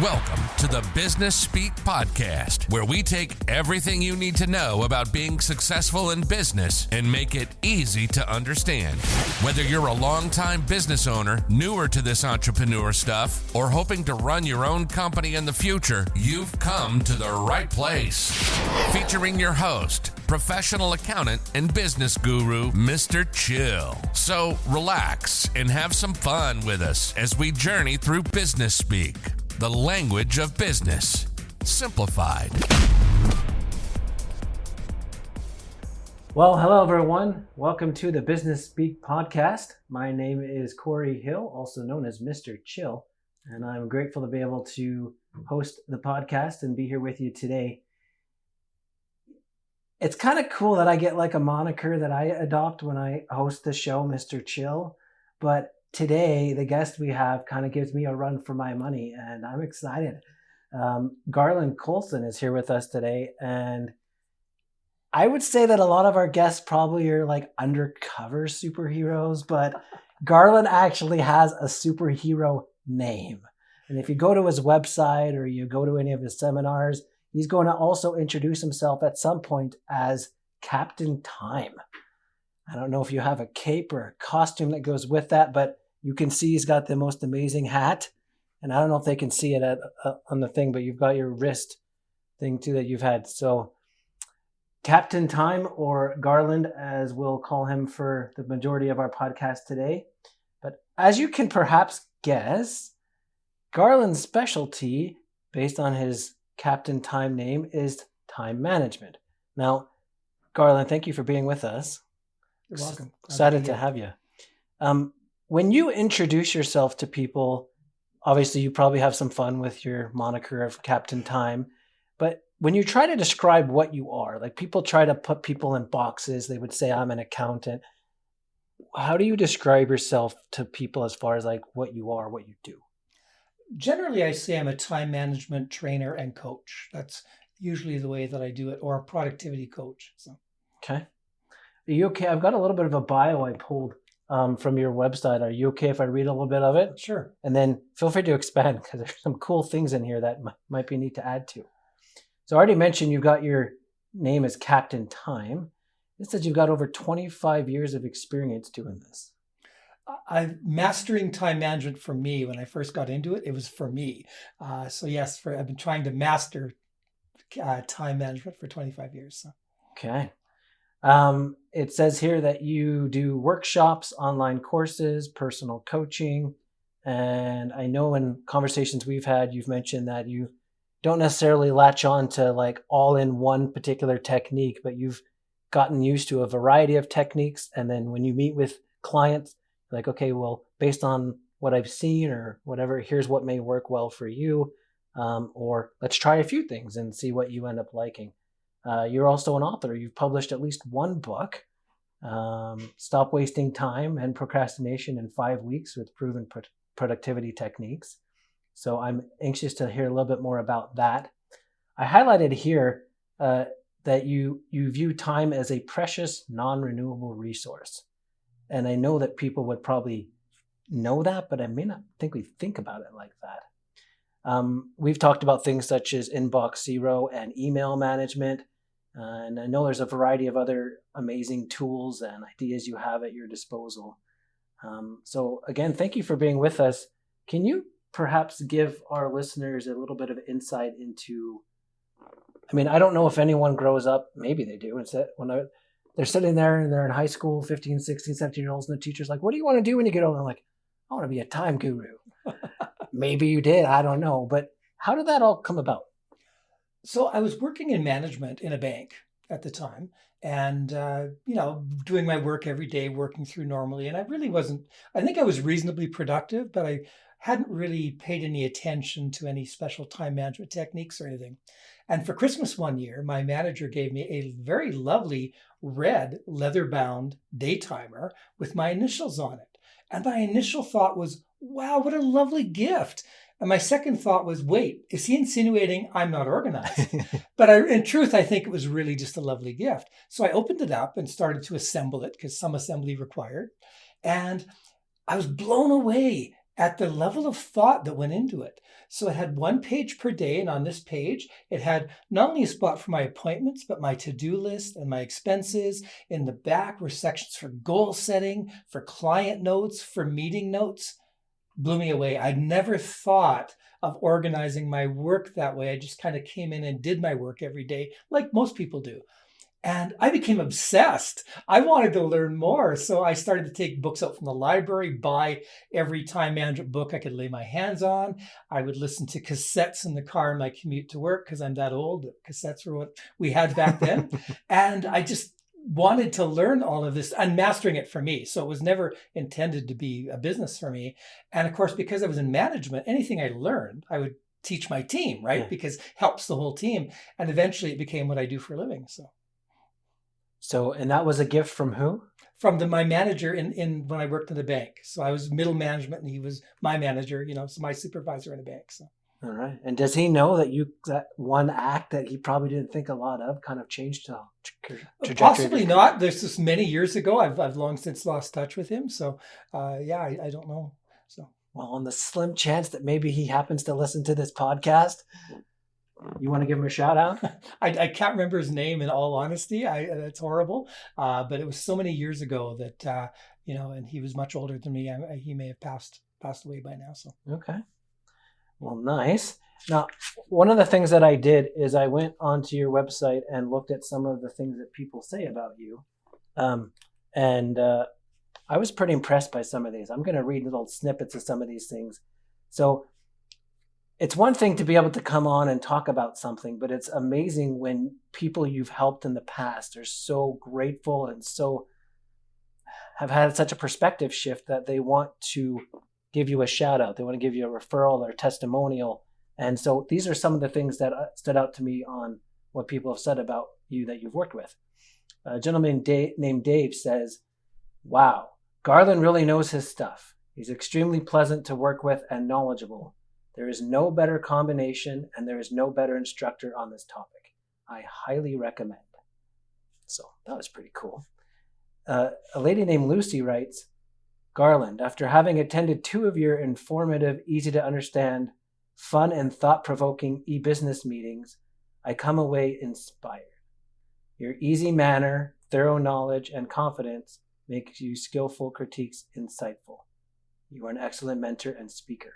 Welcome to the BusinessSpeak Podcast, where we take everything you need to know about being successful in business and make it easy to understand. Whether you're a longtime business owner, newer to this entrepreneur stuff, or hoping to run your own company in the future, you've come to the right place. Featuring your host, professional accountant and business guru, Mr. Chill. So relax and have some fun with us as we journey through Business Speak, the language of business, simplified. Well, hello everyone. Welcome to the BusinessSpeak Podcast. My name is Corey Hill, also known as Mr. Chill, and I'm grateful to be able to host the podcast and be here with you today. It's kind of cool that I get like a moniker that I adopt when I host the show, Mr. Chill, but today, the guest we have kind of gives me a run for my money, and I'm excited. Garland Coulson is here with us today, and I would say that a lot of our guests probably are like undercover superheroes, but Garland actually has a superhero name. And if you go to his website or you go to any of his seminars, he's going to also introduce himself at some point as Captain Time. I don't know if you have a cape or a costume that goes with that, but you can see he's got the most amazing hat. And I don't know if they can see it on the thing, but you've got your wrist thing too that you've had. So Captain Time, or Garland, as we'll call him for the majority of our podcast today. But as you can perhaps guess, Garland's specialty, based on his Captain Time name, is time management. Now, Garland, thank you for being with us. You're welcome. Excited to have you. When you introduce yourself to people, obviously you probably have some fun with your moniker of Captain Time, but when you try to describe what you are, like people try to put people in boxes, they would say, I'm an accountant. How do you describe yourself to people as far as like what you are, what you do? Generally, I say I'm a time management trainer and coach. That's usually the way that I do it, or a productivity coach. So. Okay. Are you okay? I've got a little bit of a bio I pulled from your website. Are you okay if I read a little bit of it? Sure. And then feel free to expand, because there's some cool things in here that might be neat to add to. So I already mentioned you've got your name as Captain Time. It says you've got over 25 years of experience doing this. Mastering time management for me, when I first got into it, it was for me. So yes, I've been trying to master time management for 25 years. So. Okay. It says here that you do workshops, online courses, personal coaching. And I know in conversations we've had, you've mentioned that you don't necessarily latch on to like all in one particular technique, but you've gotten used to a variety of techniques. And then when you meet with clients, like, okay, well, based on what I've seen or whatever, here's what may work well for you. Or let's try a few things and see what you end up liking. You're also an author. You've published at least one book, Stop Wasting Time and Procrastination in 5 Weeks with Proven Productivity Techniques. So I'm anxious to hear a little bit more about that. I highlighted here that you view time as a precious, non-renewable resource. And I know that people would probably know that, but I may not think we think about it like that. We've talked about things such as inbox zero and email management. And I know there's a variety of other amazing tools and ideas you have at your disposal. So again, thank you for being with us. Can you perhaps give our listeners a little bit of insight into, I mean, I don't know if anyone grows up, maybe they do, they're sitting there and they're in high school, 15, 16, 17-year-olds, and the teacher's like, what do you want to do when you get older? I'm like, I want to be a time guru. Maybe you did, I don't know. But how did that all come about? So I was working in management in a bank at the time and, doing my work every day, working through normally. And I think I was reasonably productive, but I hadn't really paid any attention to any special time management techniques or anything. And for Christmas one year, my manager gave me a very lovely red leather-bound day timer with my initials on it. And my initial thought was, wow, what a lovely gift. And my second thought was, wait, is he insinuating I'm not organized? But in truth, I think it was really just a lovely gift. So I opened it up and started to assemble it because some assembly required. And I was blown away at the level of thought that went into it. So it had 1 page per day. And on this page, it had not only a spot for my appointments, but my to-do list and my expenses. In the back were sections for goal setting, for client notes, for meeting notes. Blew me away. I'd never thought of organizing my work that way. I just kind of came in and did my work every day, like most people do. And I became obsessed. I wanted to learn more. So I started to take books out from the library, buy every time management book I could lay my hands on. I would listen to cassettes in the car on my commute to work because I'm that old. Cassettes were what we had back then. And I just wanted to learn all of this and mastering it for me. So it was never intended to be a business for me. And of course, because I was in management, anything I learned, I would teach my team, right? Yeah. Because it helps the whole team. And eventually it became what I do for a living. So, and that was a gift from who? From my manager in when I worked in the bank. So I was middle management and he was my manager, so my supervisor in the bank. So. All right. And does he know that one act that he probably didn't think a lot of kind of changed the trajectory? Possibly not. This is many years ago. I've long since lost touch with him. So I don't know. So. Well, on the slim chance that maybe he happens to listen to this podcast, you want to give him a shout out? I can't remember his name in all honesty. That's horrible. But it was so many years ago that, and he was much older than me. He may have passed away by now. So. Okay. Well, nice. Now, one of the things that I did is I went onto your website and looked at some of the things that people say about you. And I was pretty impressed by some of these. I'm going to read little snippets of some of these things. So it's one thing to be able to come on and talk about something, but it's amazing when people you've helped in the past are so grateful and so have had such a perspective shift that they want to give you a shout out. They want to give you a referral or a testimonial. And so these are some of the things that stood out to me on what people have said about you that you've worked with. A gentleman named Dave says, "Wow, Garland really knows his stuff. He's extremely pleasant to work with and knowledgeable. There is no better combination and there is no better instructor on this topic. I highly recommend." So that was pretty cool. A lady named Lucy writes, "Garland, after having attended 2 of your informative, easy to understand, fun and thought-provoking e-business meetings, I come away inspired. Your easy manner, thorough knowledge, and confidence makes you skillful critiques insightful. You are an excellent mentor and speaker."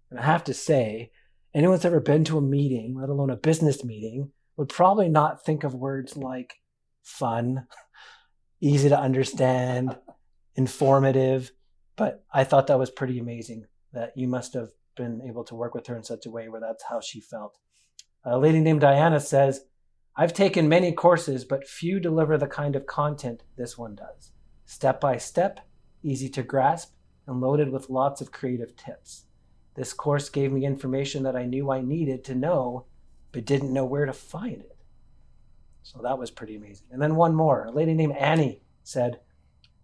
And I have to say, anyone that's ever been to a meeting, let alone a business meeting, would probably not think of words like fun, easy to understand, informative, but I thought that was pretty amazing that you must have been able to work with her in such a way where that's how she felt. A lady named Diana says, "I've taken many courses, but few deliver the kind of content this one does. Step by step, easy to grasp, and loaded with lots of creative tips. This course gave me information that I knew I needed to know, but didn't know where to find it." So that was pretty amazing. And then one more, a lady named Annie said,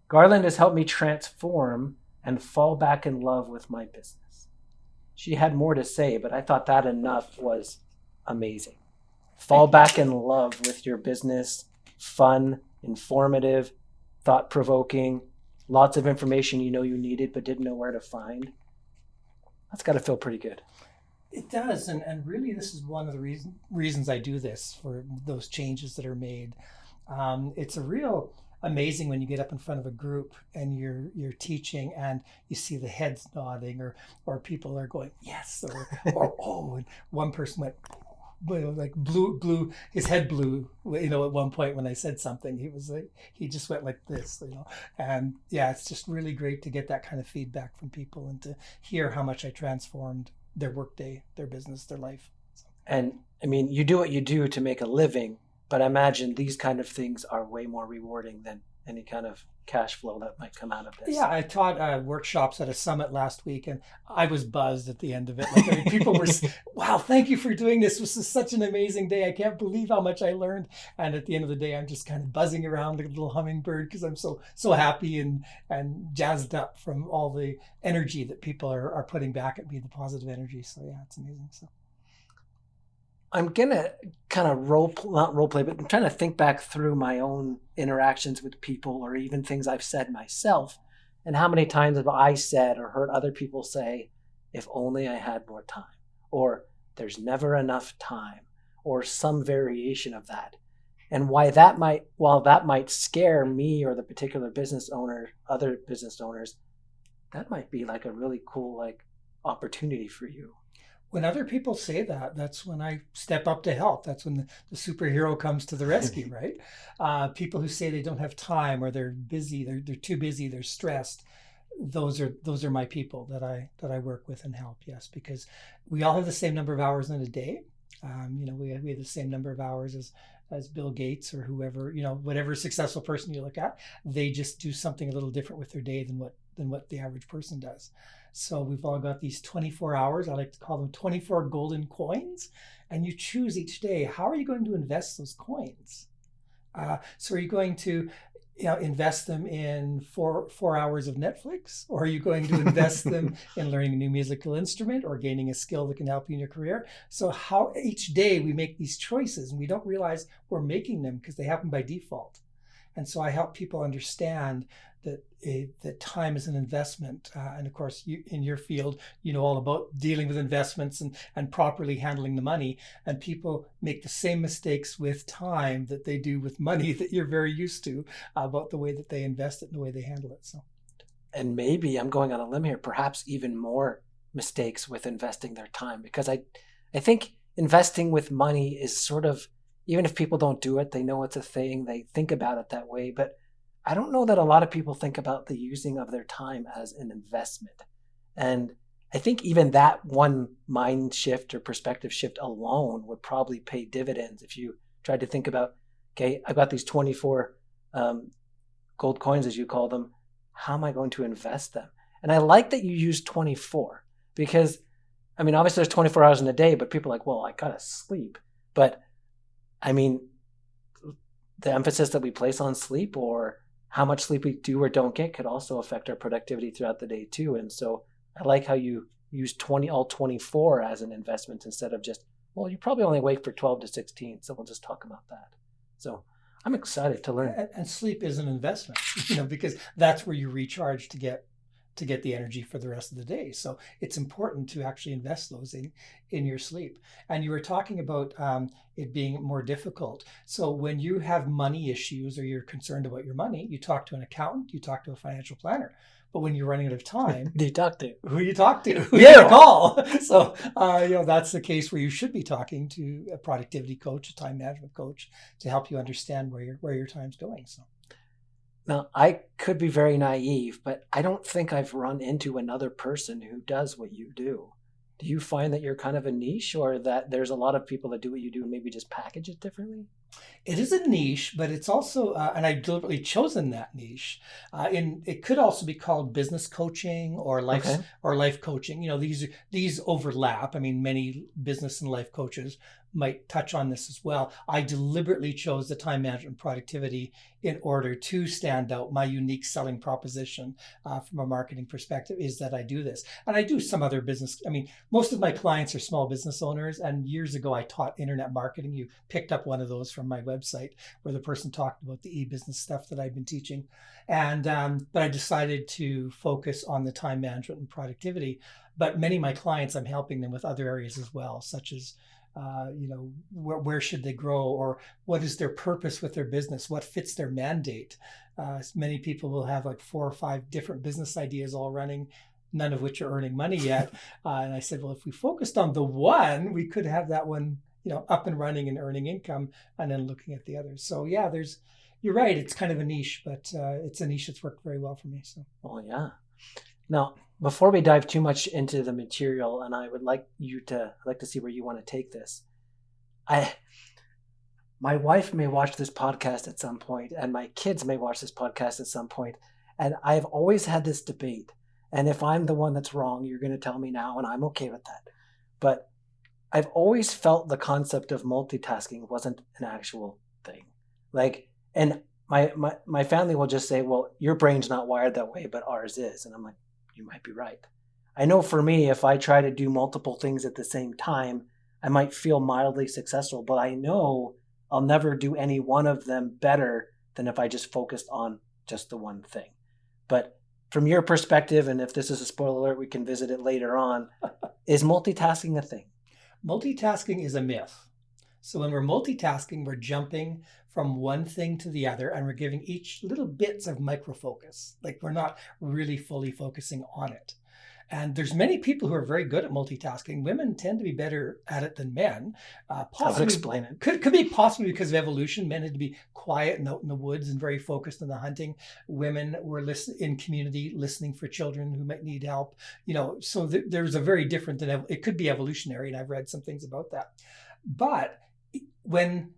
"Garland has helped me transform and fall back in love with my business." She had more to say, but I thought that enough was amazing. Fall back in love with your business, fun, informative, thought-provoking, lots of information you know you needed but didn't know where to find. That's got to feel pretty good. It does. And really, this is one of the reasons I do this, for those changes that are made. It's a real amazing when you get up in front of a group and you're teaching and you see the heads nodding or people are going, yes, or oh, and one person went, like blew his head blew, at one point when I said something. He just went like this, and yeah, it's just really great to get that kind of feedback from people and to hear how much I transformed their workday, their business, their life. And I mean, you do what you do to make a living, but I imagine these kind of things are way more rewarding than any kind of cash flow that might come out of this. Yeah, I taught workshops at a summit last week, and I was buzzed at the end of it. People were, "Wow, thank you for doing this. This was such an amazing day. I can't believe how much I learned." And at the end of the day, I'm just kind of buzzing around like a little hummingbird because I'm so happy and jazzed up from all the energy that people are putting back at me, the positive energy. So yeah, it's amazing. So I'm going to kind of not role play, but I'm trying to think back through my own interactions with people or even things I've said myself. And how many times have I said or heard other people say, if only I had more time, or there's never enough time, or some variation of that. And while that might scare me or the particular business owner, other business owners, that might be like a really cool like opportunity for you. When other people say that, that's when I step up to help. That's when the superhero comes to the rescue, right? People who say they don't have time or they're busy, they're too busy, they're stressed. Those are my people that I work with and help. Yes, because we all have the same number of hours in a day. We have the same number of hours as Bill Gates or whoever, whatever successful person you look at. They just do something a little different with their day than what the average person does. So we've all got these 24 hours. I like to call them 24 golden coins. And you choose each day, how are you going to invest those coins? So are you going to invest them in four hours of Netflix? Or are you going to invest them in learning a new musical instrument or gaining a skill that can help you in your career? So how each day we make these choices and we don't realize we're making them because they happen by default. And so I help people understand that time is an investment. And of course, in your field, you know all about dealing with investments and properly handling the money. And people make the same mistakes with time that they do with money that you're very used to about the way that they invest it and the way they handle it. So, and maybe I'm going on a limb here, perhaps even more mistakes with investing their time, because I think investing with money is sort of, even if people don't do it, they know it's a thing, they think about it that way. But I don't know that a lot of people think about the using of their time as an investment. And I think even that one mind shift or perspective shift alone would probably pay dividends if you tried to think about, okay, I've got these 24 gold coins, as you call them. How am I going to invest them? And I like that you use 24 because, I mean, obviously there's 24 hours in a day, but people are like, well, I gotta sleep. But I mean, the emphasis that we place on sleep or how much sleep we do or don't get could also affect our productivity throughout the day too. And so I like how you use all 24 as an investment instead of just, well, you probably only wake for 12 to 16. So we'll just talk about that. So I'm excited to learn. And sleep is an investment, because that's where you recharge to get the energy for the rest of the day. So it's important to actually invest those in your sleep. And you were talking about it being more difficult. So when you have money issues or you're concerned about your money, you talk to an accountant, you talk to a financial planner. But when you're running out of time, who do you talk to? Who you call? So that's the case where you should be talking to a productivity coach, a time management coach, to help you understand where your time's going. So. Now, I could be very naive, but I don't think I've run into another person who does what you do. Do you find that you're kind of a niche, or that there's a lot of people that do what you do and maybe just package it differently? It is a niche, but it's also, and I've deliberately chosen that niche. It could also be called business coaching or life coaching. These overlap. I mean, many business and life coaches might touch on this as well. I deliberately chose the time management productivity in order to stand out. My unique selling proposition from a marketing perspective is that I do this. And I do some other business. I mean, most of my clients are small business owners. And years ago, I taught internet marketing. You picked up one of those from my website where the person talked about the e-business stuff that I've been teaching. And but I decided to focus on the time management and productivity. But many of my clients, I'm helping them with other areas as well, such as where should they grow, or what is their purpose with their business, what fits their mandate. Many people will have like 4 or 5 different business ideas all running, none of which are earning money yet. And I said, well, if we focused on the one, we could have that one up and running and earning income, and then looking at the others. So yeah, you're right, it's kind of a niche, but it's a niche that's worked very well for me. So. Oh yeah. Now, before we dive too much into the material, and I'd like to see where you want to take this. My wife may watch this podcast at some point, and my kids may watch this podcast at some point, and I've always had this debate. And if I'm the one that's wrong, you're going to tell me now, and I'm okay with that. But I've always felt the concept of multitasking wasn't an actual thing. And my family will just say, well, your brain's not wired that way, but ours is. And I'm like, you might be right. I know for me, if I try to do multiple things at the same time, I might feel mildly successful, but I know I'll never do any one of them better than if I just focused on just the one thing. But from your perspective, and if this is a spoiler alert, we can visit it later on, is multitasking a thing? Multitasking is a myth. So when we're multitasking, we're jumping from one thing to the other, and we're giving each little bits of micro focus. Like we're not really fully focusing on it. And there's many people who are very good at multitasking. Women tend to be better at it than men. I would explain it. Could be possibly because of evolution. Men had to be quiet and out in the woods and very focused on the hunting. Women were in community, listening for children who might need help. So there's a very different than it could be evolutionary, and I've read some things about that. But when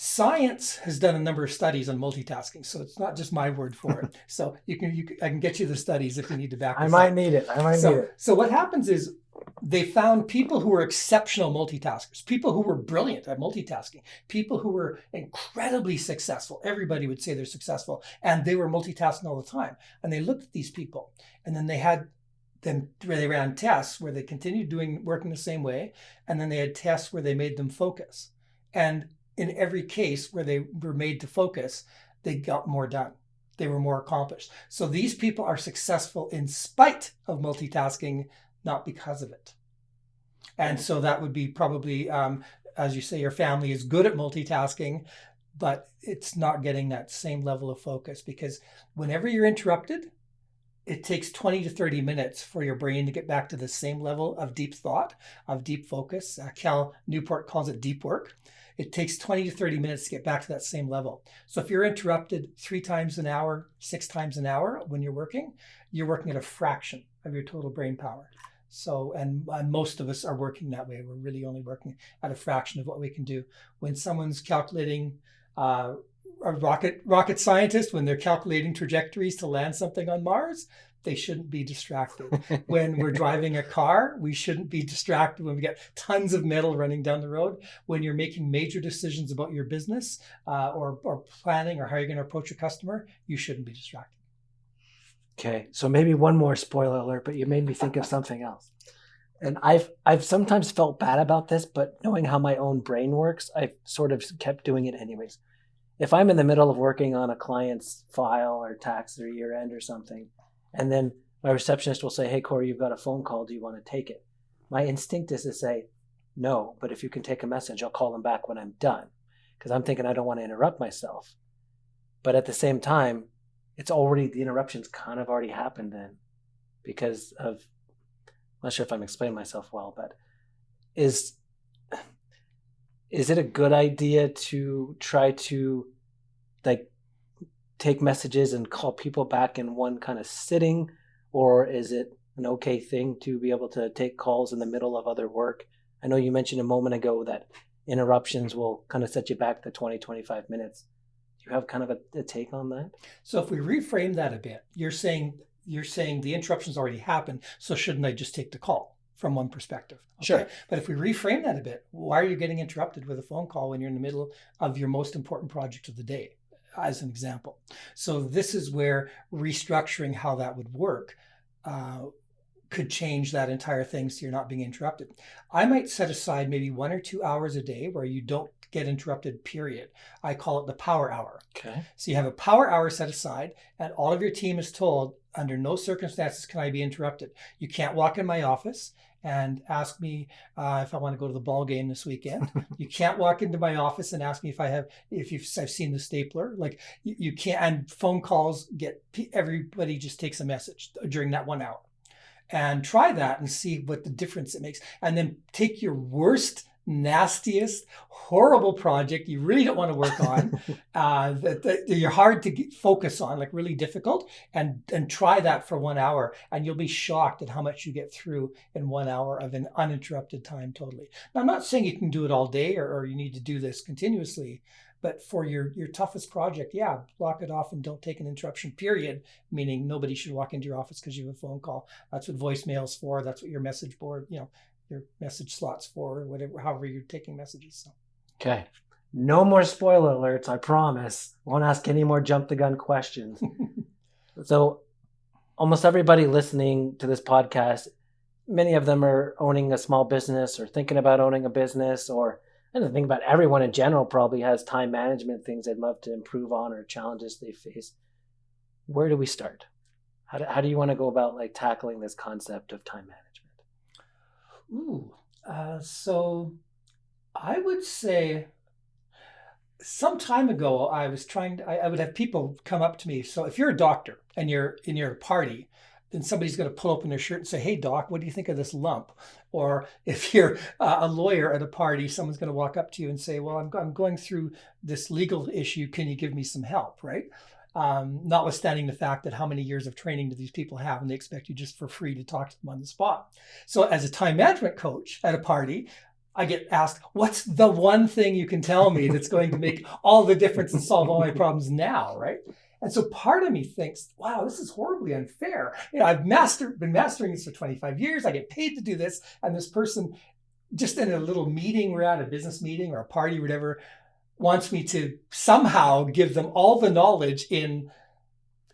science has done a number of studies on multitasking, so it's not just my word for it. So I can get you the studies if you need to back this up. I might need it. So what happens is they found people who were exceptional multitaskers, people who were brilliant at multitasking, people who were incredibly successful. Everybody would say they're successful, and they were multitasking all the time. And they looked at these people, and then they ran tests where they continued working the same way, and then they had tests where they made them focus. And in every case where they were made to focus, they got more done. They were more accomplished. So these people are successful in spite of multitasking, not because of it. And so that would be probably, as you say, your family is good at multitasking, but it's not getting that same level of focus, because whenever you're interrupted, it takes 20 to 30 minutes for your brain to get back to the same level of deep thought, of deep focus. Cal Newport calls it deep work. It takes 20 to 30 minutes to get back to that same level. So if you're interrupted 3 times an hour, 6 times an hour when you're working at a fraction of your total brain power. So, and most of us are working that way. We're really only working at a fraction of what we can do. When someone's calculating, a rocket scientist, when they're calculating trajectories to land something on Mars, they shouldn't be distracted. When we're driving a car, we shouldn't be distracted when we get tons of metal running down the road. When you're making major decisions about your business or planning or how you're going to approach a customer, you shouldn't be distracted. Okay, so maybe one more spoiler alert, but you made me think of something else. And I've sometimes felt bad about this, but knowing how my own brain works, I've sort of kept doing it anyways. If I'm in the middle of working on a client's file or tax or year end or something, and then my receptionist will say, "Hey, Corey, you've got a phone call. Do you want to take it?" My instinct is to say, "No, but if you can take a message, I'll call them back when I'm done." Because I'm thinking I don't want to interrupt myself. But at the same time, the interruption's kind of already happened then, because of, I'm not sure if I'm explaining myself well, but is it a good idea to try to take messages and call people back in one kind of sitting, or is it an okay thing to be able to take calls in the middle of other work? I know you mentioned a moment ago that interruptions will kind of set you back to 20, 25 minutes. Do you have kind of a take on that? So if we reframe that a bit, you're saying the interruption's already happened, so shouldn't I just take the call from one perspective? Okay. Sure. But if we reframe that a bit, why are you getting interrupted with a phone call when you're in the middle of your most important project of the day, as an example? So this is where restructuring how that would work could change that entire thing so you're not being interrupted. I might set aside maybe 1 or 2 hours a day where you don't get interrupted, period. I call it the power hour. Okay. So you have a power hour set aside, and all of your team is told, under no circumstances can I be interrupted. You can't walk in my office and ask me if I want to go to the ball game this weekend. You can't walk into my office and ask me if I've seen the stapler. Like you can't. And phone calls everybody just takes a message during that 1 hour. And try that and see what the difference it makes. And then take your worst, nastiest, horrible project you really don't want to work on, that you're hard to focus on, like really difficult, and try that for 1 hour, and you'll be shocked at how much you get through in 1 hour of an uninterrupted time totally. Now, I'm not saying you can do it all day or you need to do this continuously, but for your toughest project, block it off and don't take an interruption, period, meaning nobody should walk into your office because you have a phone call. That's what voicemail's for. That's what your message board, your message slots for, whatever, however you're taking messages. So. Okay. No more spoiler alerts, I promise. Won't ask any more jump the gun questions. So almost everybody listening to this podcast, many of them are owning a small business or thinking about owning a business, or I don't think about everyone in general probably has time management things they'd love to improve on or challenges they face. Where do we start? How do you want to go about like tackling this concept of time management? So I would say some time ago, I would have people come up to me. So if you're a doctor and you're in your party, then somebody's going to pull open their shirt and say, "Hey doc, what do you think of this lump?" Or if you're a lawyer at a party, someone's going to walk up to you and say, "Well, I'm going through this legal issue. Can you give me some help?" Right? Notwithstanding the fact that how many years of training do these people have, and they expect you just for free to talk to them on the spot. So as a time management coach at a party, I get asked, what's the one thing you can tell me that's going to make all the difference and solve all my problems now, right? And so part of me thinks, wow, this is horribly unfair. I've been mastering this for 25 years. I get paid to do this. And this person, just in a little meeting, we're at a business meeting or a party or whatever, wants me to somehow give them all the knowledge in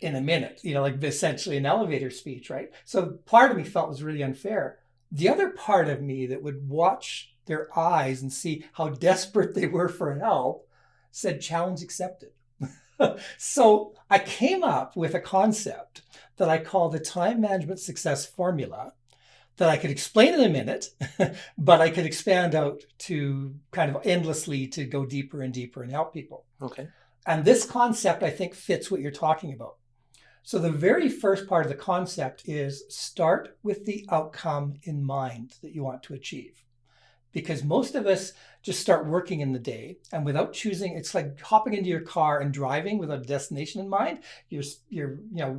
a minute, like essentially an elevator speech, right? So part of me felt it was really unfair. The other part of me that would watch their eyes and see how desperate they were for help said, challenge accepted. So I came up with a concept that I call the time management success formula that I could explain in a minute, but I could expand out to kind of endlessly to go deeper and deeper and help people. Okay. And this concept, I think, fits what you're talking about. So the very first part of the concept is start with the outcome in mind that you want to achieve. Because most of us just start working in the day, and without choosing, it's like hopping into your car and driving without a destination in mind. You're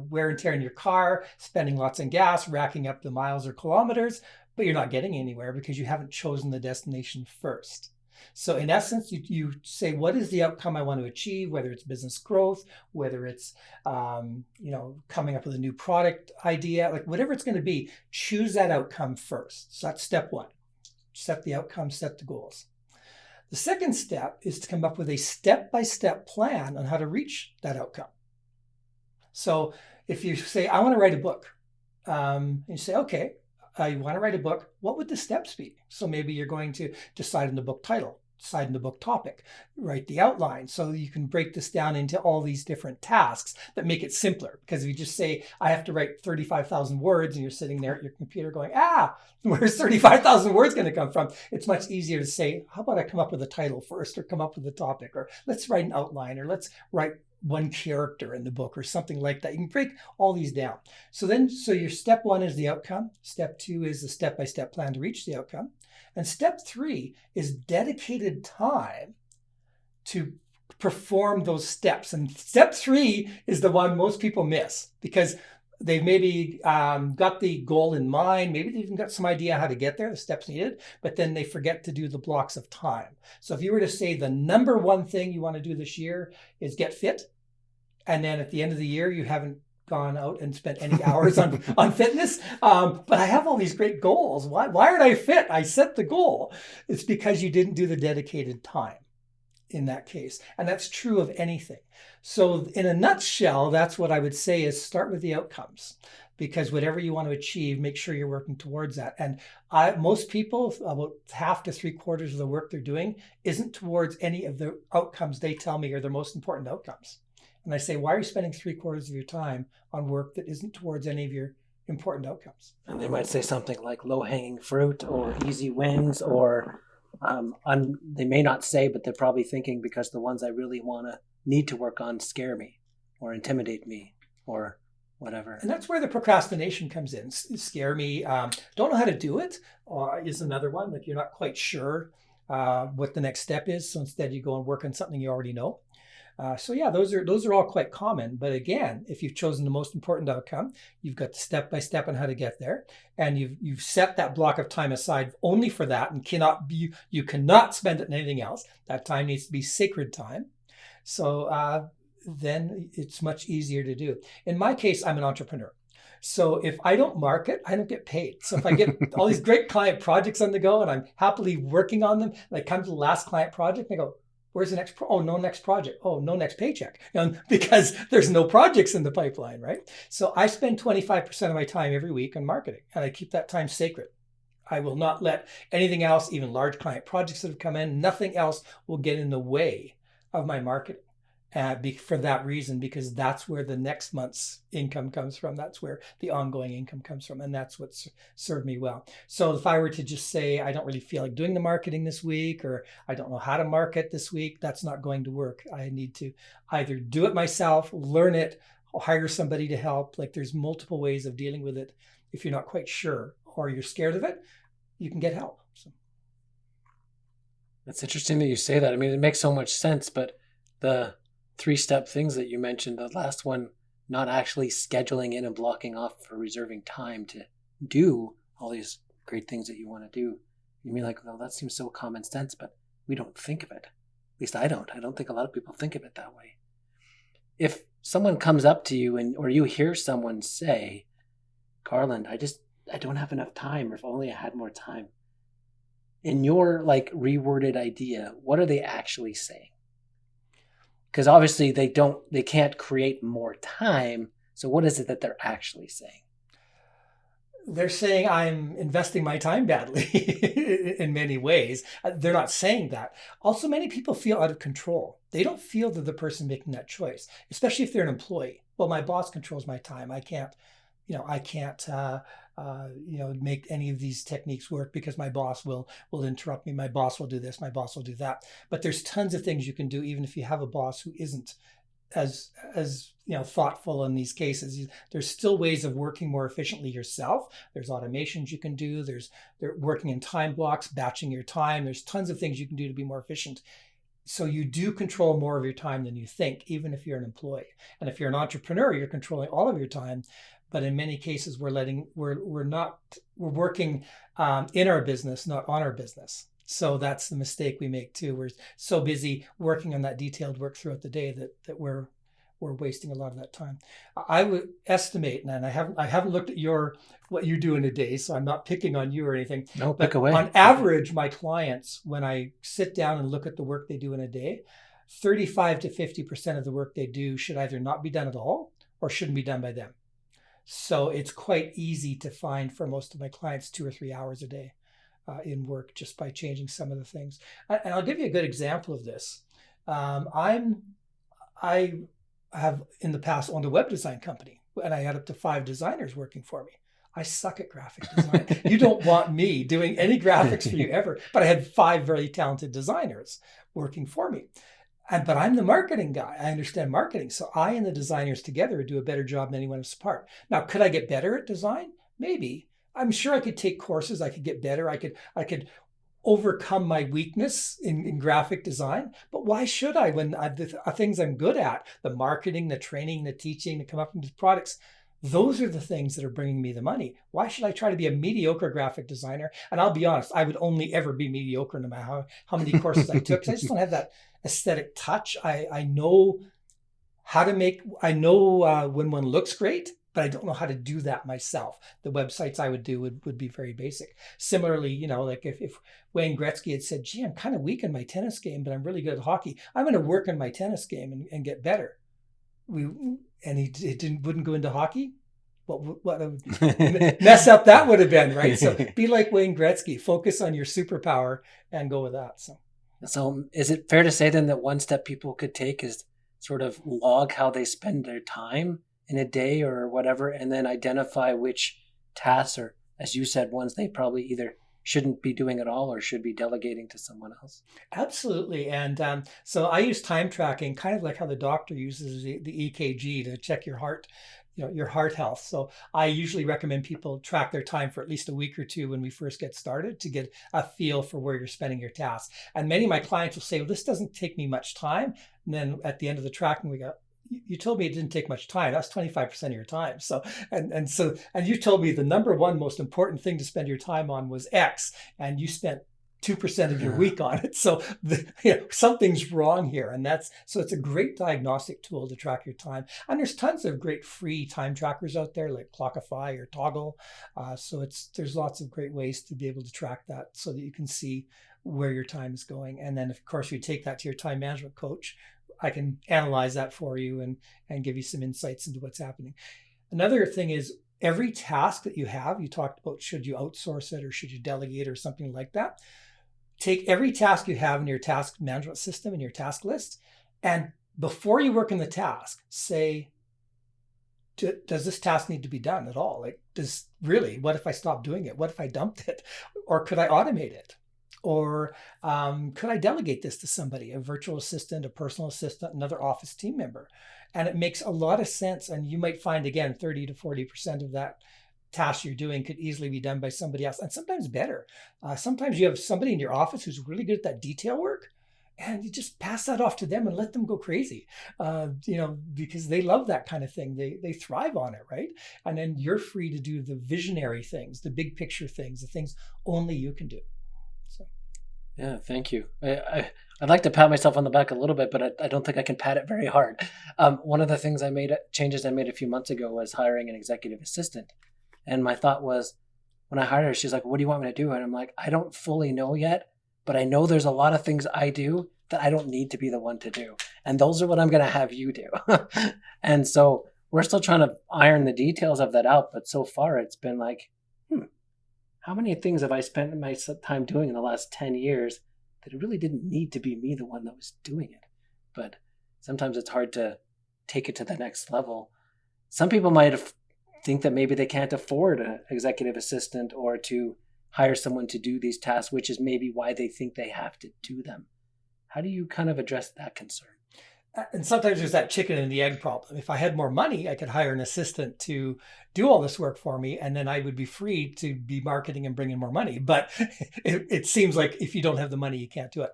wear and tear in your car, spending lots on gas, racking up the miles or kilometers, but you're not getting anywhere because you haven't chosen the destination first. So in essence, you say, what is the outcome I want to achieve, whether it's business growth, whether it's, coming up with a new product idea, like whatever it's going to be, choose that outcome first. So that's step one. Set the outcome, set the goals. The second step is to come up with a step-by-step plan on how to reach that outcome. So if you say, I want to write a book, and you say, okay, you want to write a book, what would the steps be? So maybe you're going to decide on the book title, decide on the book topic, write the outline. So you can break this down into all these different tasks that make it simpler. Because if you just say, I have to write 35,000 words, and you're sitting there at your computer going, where's 35,000 words going to come from? It's much easier to say, how about I come up with a title first, or come up with a topic, or let's write an outline, or let's write one character in the book or something like that. You can break all these down. So your step one is the outcome. Step two is the step-by-step plan to reach the outcome. And step three is dedicated time to perform those steps. And step three is the one most people miss because they've maybe got the goal in mind. Maybe they've even got some idea how to get there, the steps needed, but then they forget to do the blocks of time. So if you were to say the number one thing you want to do this year is get fit, and then at the end of the year, you haven't gone out and spent any hours on fitness, but I have all these great goals. Why aren't I fit? I set the goal. It's because you didn't do the dedicated time in that case. And that's true of anything. So in a nutshell, that's what I would say is start with the outcomes, because whatever you want to achieve, make sure you're working towards that. And most people, about half to 3/4 of the work they're doing isn't towards any of the outcomes they tell me are their most important outcomes. And I say, why are you spending 3/4 of your time on work that isn't towards any of your important outcomes? And they might say something like low-hanging fruit or easy wins, or they may not say, but they're probably thinking because the ones I really need to work on scare me or intimidate me or whatever. And that's where the procrastination comes in. Scare me, don't know how to do it, is another one. Like you're not quite sure what the next step is. So instead you go and work on something you already know. Those are all quite common. But again, if you've chosen the most important outcome, you've got the step-by-step on how to get there, and you've set that block of time aside only for that, and you cannot spend it on anything else. That time needs to be sacred time. So then it's much easier to do. In my case, I'm an entrepreneur. So if I don't market, I don't get paid. So if I get all these great client projects on the go and I'm happily working on them, and I come to the last client project and I go, where's the next? No next project. Oh, no next paycheck. Because there's no projects in the pipeline, right? So I spend 25% of my time every week on marketing, and I keep that time sacred. I will not let anything else, even large client projects that have come in, nothing else will get in the way of my marketing. for that reason, because that's where the next month's income comes from. That's where the ongoing income comes from. And that's what's served me well. So if I were to just say, I don't really feel like doing the marketing this week, or I don't know how to market this week, that's not going to work. I need to either do it myself, learn it, hire somebody to help. Like, there's multiple ways of dealing with it. If you're not quite sure or you're scared of it, you can get help. So. That's interesting that you say that. I mean, it makes so much sense, but the 3-step things that you mentioned, the last one, not actually scheduling in and blocking off or reserving time to do all these great things that you want to do. You mean like, well, that seems so common sense, but we don't think of it. At least I don't. I don't think a lot of people think of it that way. If someone comes up to you or you hear someone say, Garland, I don't have enough time, or if only I had more time. In your like reworded idea, what are they actually saying? Because obviously they can't create more time. So what is it that they're actually saying? They're saying I'm investing my time badly in many ways. They're not saying that. Also, many people feel out of control. They don't feel they're the person making that choice, especially if they're an employee. Well, my boss controls my time. I can't make any of these techniques work because my boss will interrupt me. My boss will do this. My boss will do that. But there's tons of things you can do, even if you have a boss who isn't as thoughtful in these cases. There's still ways of working more efficiently yourself. There's automations you can do. They're working in time blocks, batching your time. There's tons of things you can do to be more efficient. So you do control more of your time than you think, even if you're an employee. And if you're an entrepreneur, you're controlling all of your time. But in many cases, we're working in our business, not on our business. So that's the mistake we make too. We're so busy working on that detailed work throughout the day that we're wasting a lot of that time. I would estimate, and I haven't looked at what you do in a day, so I'm not picking on you or anything. No, pick away. On average, my clients, when I sit down and look at the work they do in a day, 35 to 50% of the work they do should either not be done at all or shouldn't be done by them. So it's quite easy to find for most of my clients 2 or 3 hours a day in work just by changing some of the things. And I'll give you a good example of this. I have in the past owned a web design company, and I had up to 5 designers working for me. I suck at graphic design. You don't want me doing any graphics for you ever, but I had 5 very talented designers working for me. But I'm the marketing guy. I understand marketing. So I and the designers together would do a better job than anyone else apart. Now, could I get better at design? Maybe. I'm sure I could take courses. I could get better. I could overcome my weakness in graphic design. But why should I when the things I'm good at, the marketing, the training, the teaching, to come up with these products, those are the things that are bringing me the money. Why should I try to be a mediocre graphic designer? And I'll be honest, I would only ever be mediocre no matter how many courses I took. I just don't have that aesthetic touch. I know how to when one looks great, but I don't know how to do that myself. The websites I would do would be very basic. Similarly, like if Wayne Gretzky had said, gee, I'm kind of weak in my tennis game, but I'm really good at hockey. I'm going to work on my tennis game and get better. He wouldn't go into hockey. What a mess up that would have been, right? So be like Wayne Gretzky, focus on your superpower and go with that. So is it fair to say then that one step people could take is sort of log how they spend their time in a day or whatever, and then identify which tasks, or as you said, ones they probably either shouldn't be doing at all or should be delegating to someone else? Absolutely. And so I use time tracking, kind of like how the doctor uses the EKG to check your heart, your heart health. So I usually recommend people track their time for at least a week or 2 when we first get started to get a feel for where you're spending your tasks. And many of my clients will say, well, this doesn't take me much time. And then at the end of the tracking, we go, you told me it didn't take much time. That's 25% of your time. So, and you told me the number one most important thing to spend your time on was X, and you spent 2% of your week on it. So something's wrong here. And so it's a great diagnostic tool to track your time. And there's tons of great free time trackers out there like Clockify or Toggle. So there's lots of great ways to be able to track that so that you can see where your time is going. And then of course you take that to your time management coach. I can analyze that for you and give you some insights into what's happening. Another thing is every task that you have, you talked about, should you outsource it or should you delegate or something like that? Take every task you have in your task management system, in your task list, and before you work in the task, say, does this task need to be done at all? Like, what if I stop doing it? What if I dumped it? Or could I automate it? Or could I delegate this to somebody, a virtual assistant, a personal assistant, another office team member? And it makes a lot of sense. And you might find, again, 30 to 40% of that task you're doing could easily be done by somebody else, and sometimes better. Sometimes you have somebody in your office who's really good at that detail work, and you just pass that off to them and let them go crazy, because they love that kind of thing. They thrive on it, right? And then you're free to do the visionary things, the big picture things, the things only you can do. So, yeah, thank you. I'd like to pat myself on the back a little bit, but I don't think I can pat it very hard. One of the things changes I made a few months ago was hiring an executive assistant. And my thought was, when I hired her, she's like, what do you want me to do? And I'm like, I don't fully know yet, but I know there's a lot of things I do that I don't need to be the one to do. And those are what I'm going to have you do. And so we're still trying to iron the details of that out. But so far it's been like, how many things have I spent my time doing in the last 10 years that it really didn't need to be me, the one that was doing it? But sometimes it's hard to take it to the next level. Some people might think that maybe they can't afford an executive assistant or to hire someone to do these tasks, which is maybe why they think they have to do them. How do you kind of address that concern? And sometimes there's that chicken and the egg problem. If I had more money, I could hire an assistant to do all this work for me, and then I would be free to be marketing and bring in more money. But it seems like if you don't have the money, you can't do it.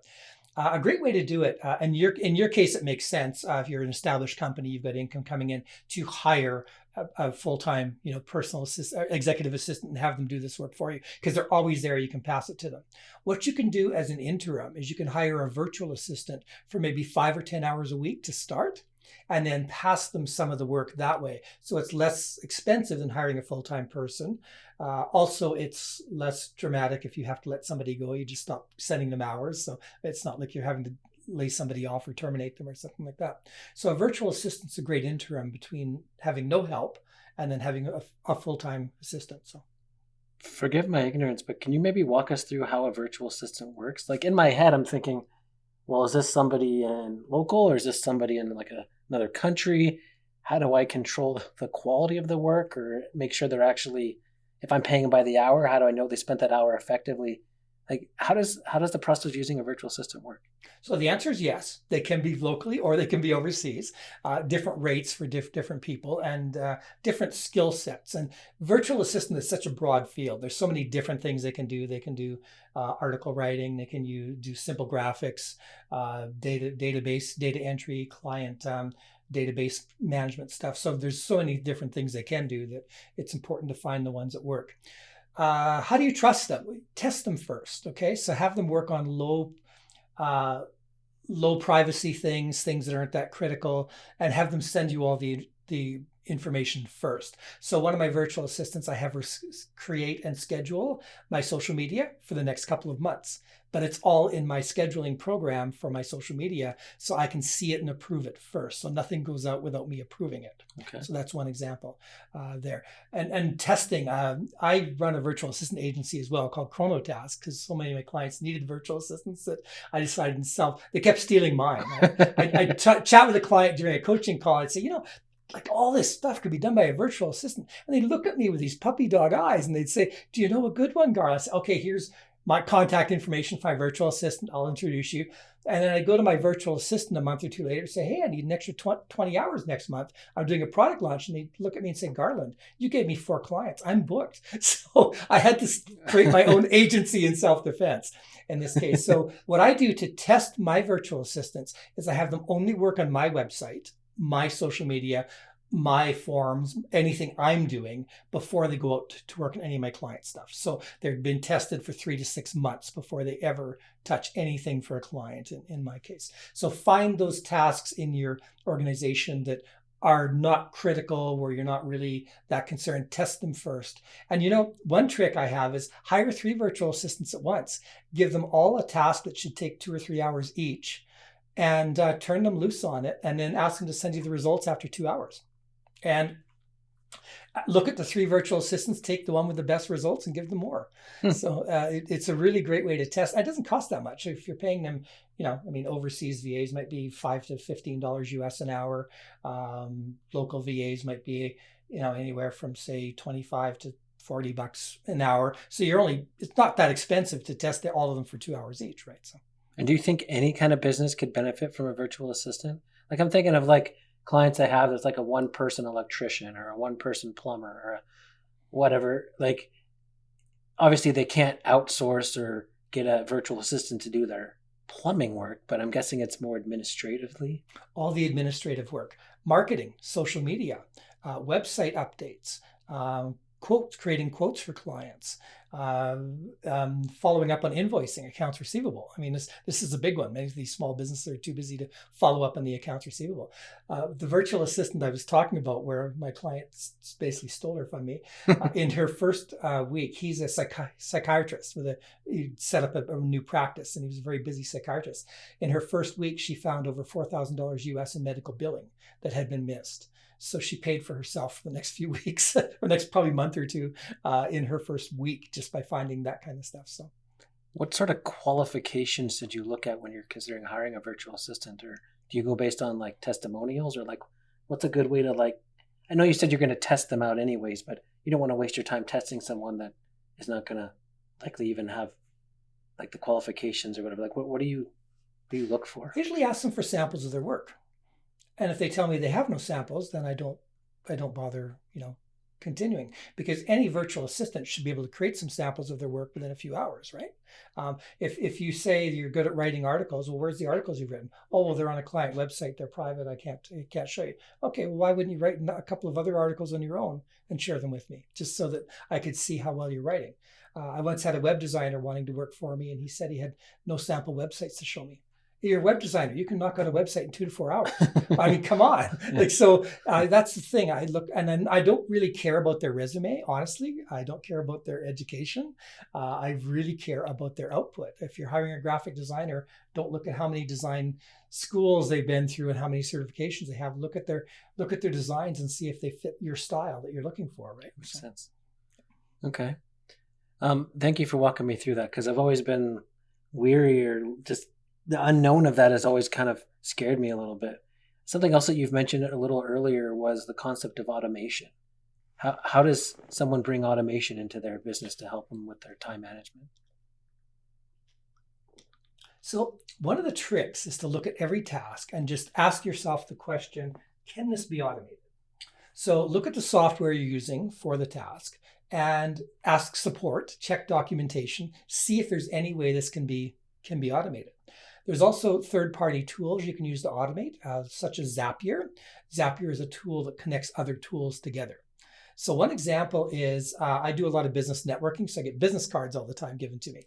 A great way to do it, and in your case, it makes sense. If you're an established company, you've got income coming in, to hire a full-time, personal assistant, executive assistant, and have them do this work for you, because they're always there. You can pass it to them. What you can do as an interim is you can hire a virtual assistant for maybe 5 or 10 hours a week to start, and then pass them some of the work that way. So it's less expensive than hiring a full-time person. Also, it's less dramatic if you have to let somebody go. You just stop sending them hours. So it's not like you're having to lay somebody off or terminate them or something like that. So a virtual assistant's a great interim between having no help and then having a full-time assistant. So, forgive my ignorance, but can you maybe walk us through how a virtual assistant works? Like, in my head, I'm thinking, well, is this somebody in local, or is this somebody in like another country? How do I control the quality of the work, or make sure they're actually, if I'm paying them by the hour, how do I know they spent that hour effectively? Like, how does the process of using a virtual assistant work? So the answer is yes. They can be locally or they can be overseas. Different rates for different people, and different skill sets. And virtual assistant is such a broad field. There's so many different things they can do. They can do article writing. They can do simple graphics, database, data entry, client database management stuff. So there's so many different things they can do that it's important to find the ones that work. How do you trust them? Test them first. Okay. So have them work on low privacy things that aren't that critical, and have them send you all the information first. So one of my virtual assistants, I have her create and schedule my social media for the next couple of months, but it's all in my scheduling program for my social media, so I can see it and approve it first. So nothing goes out without me approving it. Okay. So that's one example there. And testing, I run a virtual assistant agency as well called Chronotask, because so many of my clients needed virtual assistants that I decided to sell. They kept stealing mine. I'd chat with a client during a coaching call. I'd say, like, all this stuff could be done by a virtual assistant. And they'd look at me with these puppy dog eyes and they'd say, do you know a good one, Garland? I say, okay, here's my contact information for my virtual assistant. I'll introduce you. And then I go to my virtual assistant a month or two later and say, hey, I need an extra 20 hours next month. I'm doing a product launch. And they look at me and say, Garland, you gave me 4 clients. I'm booked. So I had to create my own agency in self-defense in this case. So what I do to test my virtual assistants is I have them only work on my website, my social media, my forms, anything I'm doing, before they go out to work on any of my client stuff. So they've been tested for 3 to 6 months before they ever touch anything for a client in my case. So find those tasks in your organization that are not critical, where you're not really that concerned. Test them first. And one trick I have is hire 3 virtual assistants at once. Give them all a task that should take 2 or 3 hours each, and turn them loose on it, and then ask them to send you the results after 2 hours. And Look at the 3 virtual assistants, take the one with the best results and give them more. So it's a really great way to test. It doesn't cost that much. If you're paying them, overseas VAs might be $5 to $15 US an hour. Local VAs might be, anywhere from say 25 to $40 an hour. So it's not that expensive to test all of them for 2 hours each, right? So. And do you think any kind of business could benefit from a virtual assistant? Like I'm thinking of like clients I have that's like a one-person electrician or a one-person plumber or whatever. Like obviously they can't outsource or get a virtual assistant to do their plumbing work, but I'm guessing it's more administratively. All the administrative work, marketing, social media, website updates, quotes, creating quotes for clients, following up on invoicing, accounts receivable. I mean, this is a big one. Many of these small businesses are too busy to follow up on the accounts receivable. The virtual assistant I was talking about, where my client basically stole her from me, in her first week, he's a psychiatrist he set up a new practice, and he was a very busy psychiatrist. In her first week, she found over $4,000 US in medical billing that had been missed. So she paid for herself for the next few weeks, or next probably month or two, in her first week, just by finding that kind of stuff. So, what sort of qualifications did you look at when you're considering hiring a virtual assistant, or do you go based on like testimonials, or like what's a good way to like? I know you said you're going to test them out anyways, but you don't want to waste your time testing someone that is not going to likely even have like the qualifications or whatever. Like, what do you look for? I usually ask them for samples of their work. And if they tell me they have no samples, then I don't bother, continuing, because any virtual assistant should be able to create some samples of their work within a few hours, right? If you say you're good at writing articles, well, where's the articles you've written? Oh, well, they're on a client website, they're private, I can't show you. Okay, well, why wouldn't you write a couple of other articles on your own and share them with me, just so that I could see how well you're writing? I once had a web designer wanting to work for me, and he said he had no sample websites to show me. You're a web designer. You can knock out a website in 2 to 4 hours. I mean, come on. That's the thing. I look, and then I don't really care about their resume. Honestly, I don't care about their education. I really care about their output. If you're hiring a graphic designer, don't look at how many design schools they've been through and how many certifications they have. Look at their designs and see if they fit your style that you're looking for. Right? Makes sense. Okay. Thank you for walking me through that, because I've always been weary, or just the unknown of that has always kind of scared me a little bit. Something else that you've mentioned a little earlier was the concept of automation. How does someone bring automation into their business to help them with their time management? So one of the tricks is to look at every task and just ask yourself the question, can this be automated? So look at the software you're using for the task and ask support, check documentation, see if there's any way this can be automated. There's also third-party tools you can use to automate, such as Zapier. Zapier is a tool that connects other tools together. So one example is I do a lot of business networking, so I get business cards all the time given to me.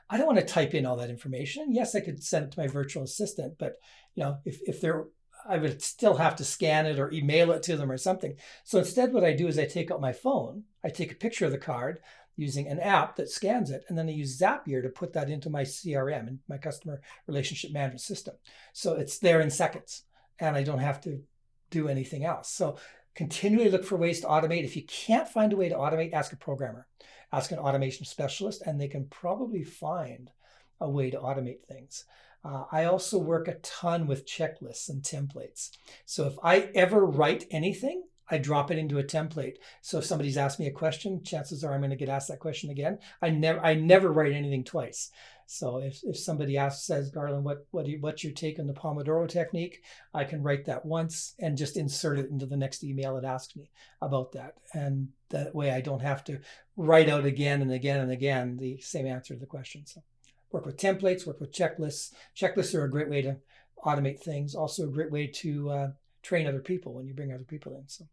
I don't want to type in all that information. Yes, I could send it to my virtual assistant, but I would still have to scan it or email it to them or something. So instead, what I do is I take out my phone, I take a picture of the card using an app that scans it, and then I use Zapier to put that into my CRM, and my customer relationship management system. So it's there in seconds, and I don't have to do anything else. So continually look for ways to automate. If you can't find a way to automate, ask a programmer, ask an automation specialist, and they can probably find a way to automate things. I also work a ton with checklists and templates. So if I ever write anything, I drop it into a template. So if somebody's asked me a question, chances are I'm going to get asked that question again. I never write anything twice. So if somebody says, Garland, what's your take on the Pomodoro technique? I can write that once and just insert it into the next email it asks me about that. And that way I don't have to write out again and again and again the same answer to the question. So work with templates, work with checklists. Checklists are a great way to automate things. Also a great way to train other people when you bring other people in. So.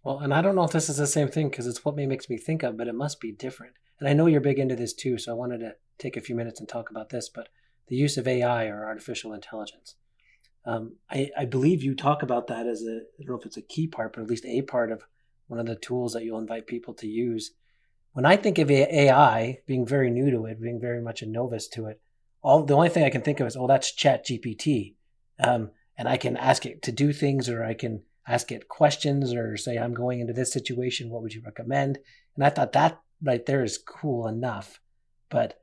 Well, and I don't know if this is the same thing, because it's what makes me think of, but it must be different. And I know you're big into this too, so I wanted to take a few minutes and talk about this, but the use of AI, or artificial intelligence. I believe you talk about that as I don't know if it's a key part, but at least a part of one of the tools that you'll invite people to use. When I think of AI, being very new to it, being very much a novice to it, the only thing I can think of is, that's Chat GPT. And I can ask it to do things, or I can ask it questions or say, I'm going into this situation, what would you recommend? And I thought that right there is cool enough. But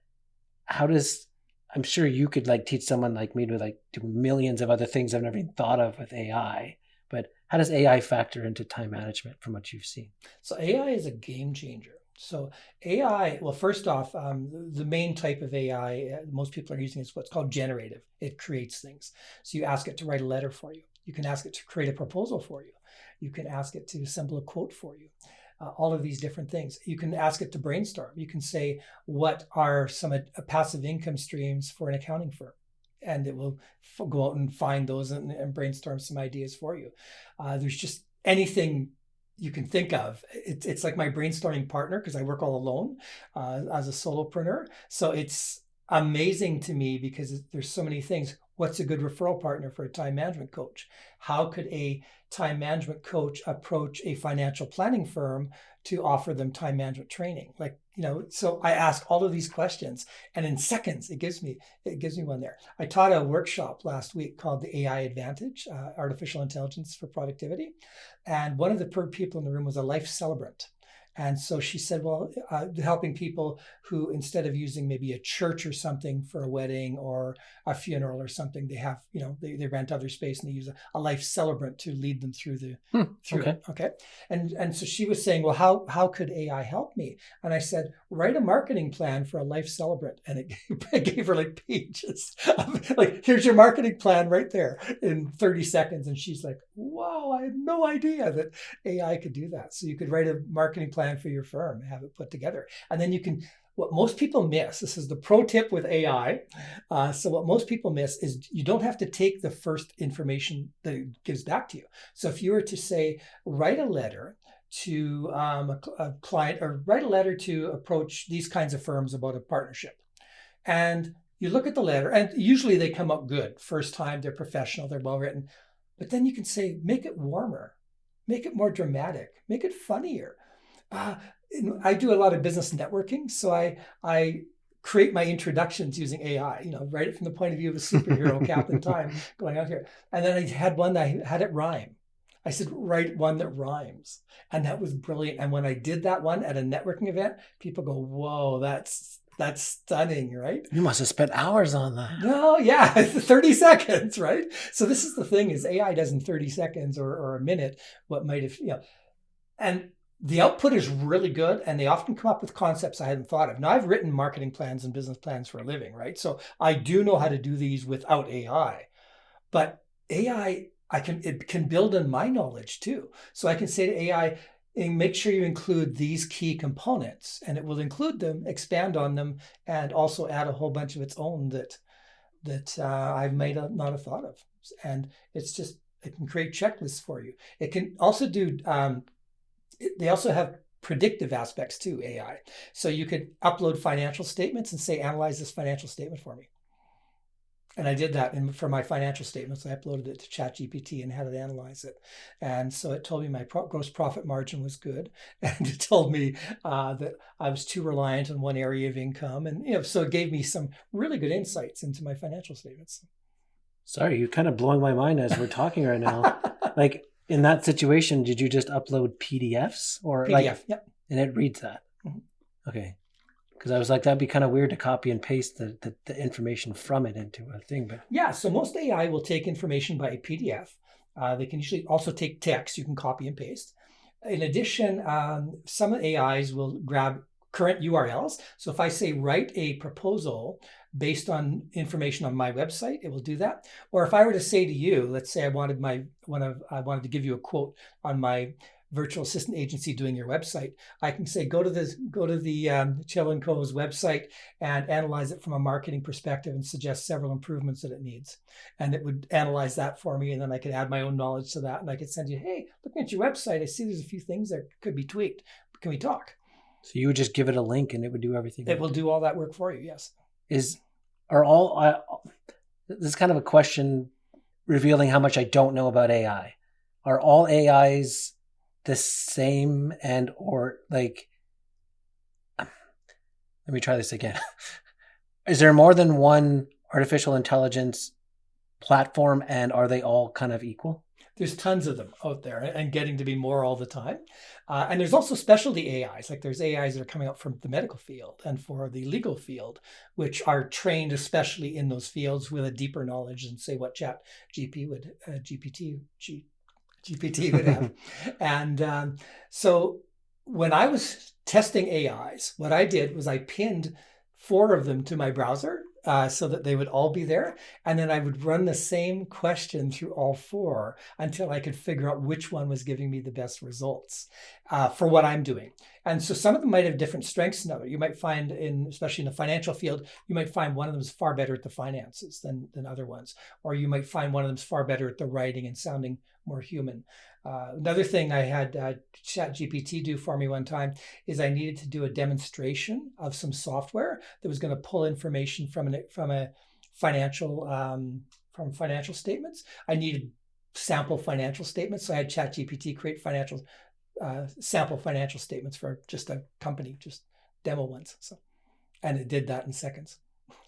I'm sure you could like teach someone like me to like do millions of other things I've never even thought of with AI. But how does AI factor into time management from what you've seen? So AI is a game changer. So AI, well, first off, the main type of AI most people are using is what's called generative. It creates things. So you ask it to write a letter for you. You can ask it to create a proposal for you. You can ask it to assemble a quote for you. All of these different things. You can ask it to brainstorm. You can say, what are some passive income streams for an accounting firm? And it will go out and find those and brainstorm some ideas for you. There's just anything you can think of. It's like my brainstorming partner because I work all alone as a solopreneur. So it's amazing to me because there's so many things. What's a good referral partner for a time management coach? How could a time management coach approach a financial planning firm to offer them time management training? Like, so I ask all of these questions, and in seconds it gives me one there. I taught a workshop last week called the AI Advantage, Artificial Intelligence for Productivity. And one of the people in the room was a life celebrant. And so she said, well, helping people who, instead of using maybe a church or something for a wedding or a funeral or something, they have, they rent other space and they use a life celebrant to lead them through it. Okay. And so she was saying, well, how could AI help me? And I said, write a marketing plan for a life celebrant. And it gave her like pages of, like, here's your marketing plan right there in 30 seconds. And she's like, wow, I had no idea that AI could do that. So you could write a marketing plan for your firm, have it put together. And then you can, what most people miss, this is the pro tip with AI. So what most people miss is you don't have to take the first information that it gives back to you. So if you were to say, write a letter to a client or write a letter to approach these kinds of firms about a partnership. And you look at the letter and usually they come up good. First time, they're professional, they're well written. But then you can say, make it warmer, make it more dramatic, make it funnier. I do a lot of business networking, so I create my introductions using AI, write it from the point of view of a superhero, Captain Time, going out here. And then I had one that I had it rhyme. I said, write one that rhymes. And that was brilliant. And when I did that one at a networking event, people go, whoa, that's stunning, right? You must have spent hours on that. No, yeah, 30 seconds, right? So this is the thing is AI does in 30 seconds or a minute what might have, and the output is really good, and they often come up with concepts I hadn't thought of. Now, I've written marketing plans and business plans for a living, right? So I do know how to do these without AI. But AI, it can build on my knowledge too. So I can say to AI, make sure you include these key components, and it will include them, expand on them, and also add a whole bunch of its own that I might not have thought of. And it's just, it can create checklists for you. It can also do, they also have predictive aspects to AI. So you could upload financial statements and say, analyze this financial statement for me. And I did that for my financial statements. I uploaded it to ChatGPT and had it analyze it. And so it told me my gross profit margin was good. And it told me that I was too reliant on one area of income. And, so it gave me some really good insights into my financial statements. Sorry, you're kind of blowing my mind as we're talking right now. Like, in that situation, did you just upload PDFs or PDF? Yep. And it reads that? Mm-hmm. Okay. Because I was like, that'd be kind of weird to copy and paste the information from it into a thing. But yeah, so most AI will take information by PDF. They can usually also take text. You can copy and paste. In addition, some AIs will grab current URLs. So if I say write a proposal based on information on my website, it will do that. Or if I were to say to you, let's say I wanted to give you a quote on my virtual assistant agency doing your website, I can say go to the Chill & Co.'s website and analyze it from a marketing perspective and suggest several improvements that it needs. And it would analyze that for me, and then I could add my own knowledge to that, and I could send you, hey, looking at your website, I see there's a few things that could be tweaked. Can we talk? So you would just give it a link and it would do everything? It will do all that work for you, yes. This is kind of a question revealing how much I don't know about AI. Are all AIs the same or like, let me try this again. Is there more than one artificial intelligence platform, and are they all kind of equal? There's tons of them out there and getting to be more all the time. And there's also specialty AIs, like there's AIs that are coming out from the medical field and for the legal field, which are trained especially in those fields with a deeper knowledge than say what GPT would have. And so when I was testing AIs, what I did was I pinned 4 of them to my browser so that they would all be there. And then I would run the same question through all 4 until I could figure out which one was giving me the best results for what I'm doing. And so some of them might have different strengths than others. You might find, especially in the financial field, you might find one of them is far better at the finances than other ones. Or you might find one of them is far better at the writing and sounding more human. Another thing I had ChatGPT do for me one time is I needed to do a demonstration of some software that was going to pull information from financial statements. I needed sample financial statements, so I had ChatGPT create sample financial statements for just a company, just demo ones. So, and it did that in seconds.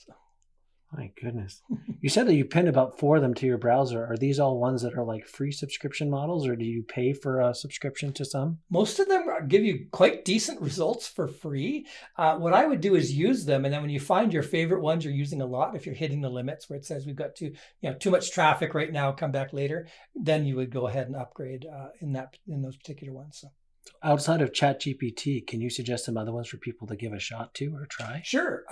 So. My goodness. You said that you pinned about 4 of them to your browser. Are these all ones that are like free subscription models, or do you pay for a subscription to some? Most of them give you quite decent results for free. What I would do is use them. And then when you find your favorite ones you're using a lot, if you're hitting the limits where it says we've got too much traffic right now, come back later, then you would go ahead and upgrade in those particular ones. So. Outside of ChatGPT, can you suggest some other ones for people to give a shot to or try? Sure.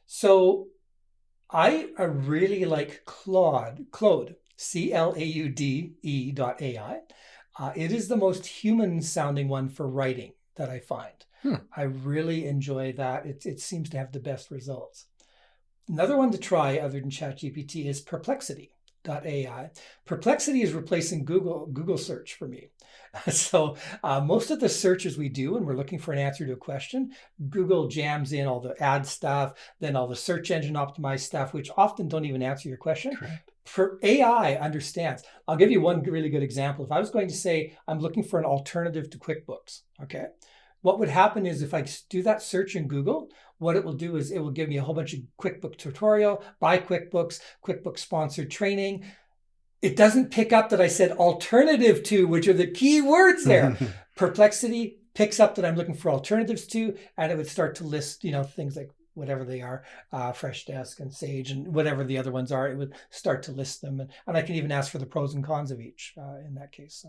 So I really like Claude, CLAUDE.ai. It is the most human sounding one for writing that I find. I really enjoy that. It seems to have the best results. Another one to try other than ChatGPT is Perplexity.ai. Perplexity is replacing Google search for me. So most of the searches we do when we're looking for an answer to a question, Google jams in all the ad stuff, then all the search engine optimized stuff, which often don't even answer your question. Correct. For AI understands. I'll give you one really good example. If I was going to say, I'm looking for an alternative to QuickBooks, okay? What would happen is if I do that search in Google, what it will do is it will give me a whole bunch of QuickBooks tutorial, buy QuickBooks, QuickBooks sponsored training. It doesn't pick up that I said alternative to, which are the key words there. Perplexity picks up that I'm looking for alternatives to, and it would start to list, things like whatever they are, Freshdesk and Sage and whatever the other ones are. It would start to list them. And I can even ask for the pros and cons of each in that case.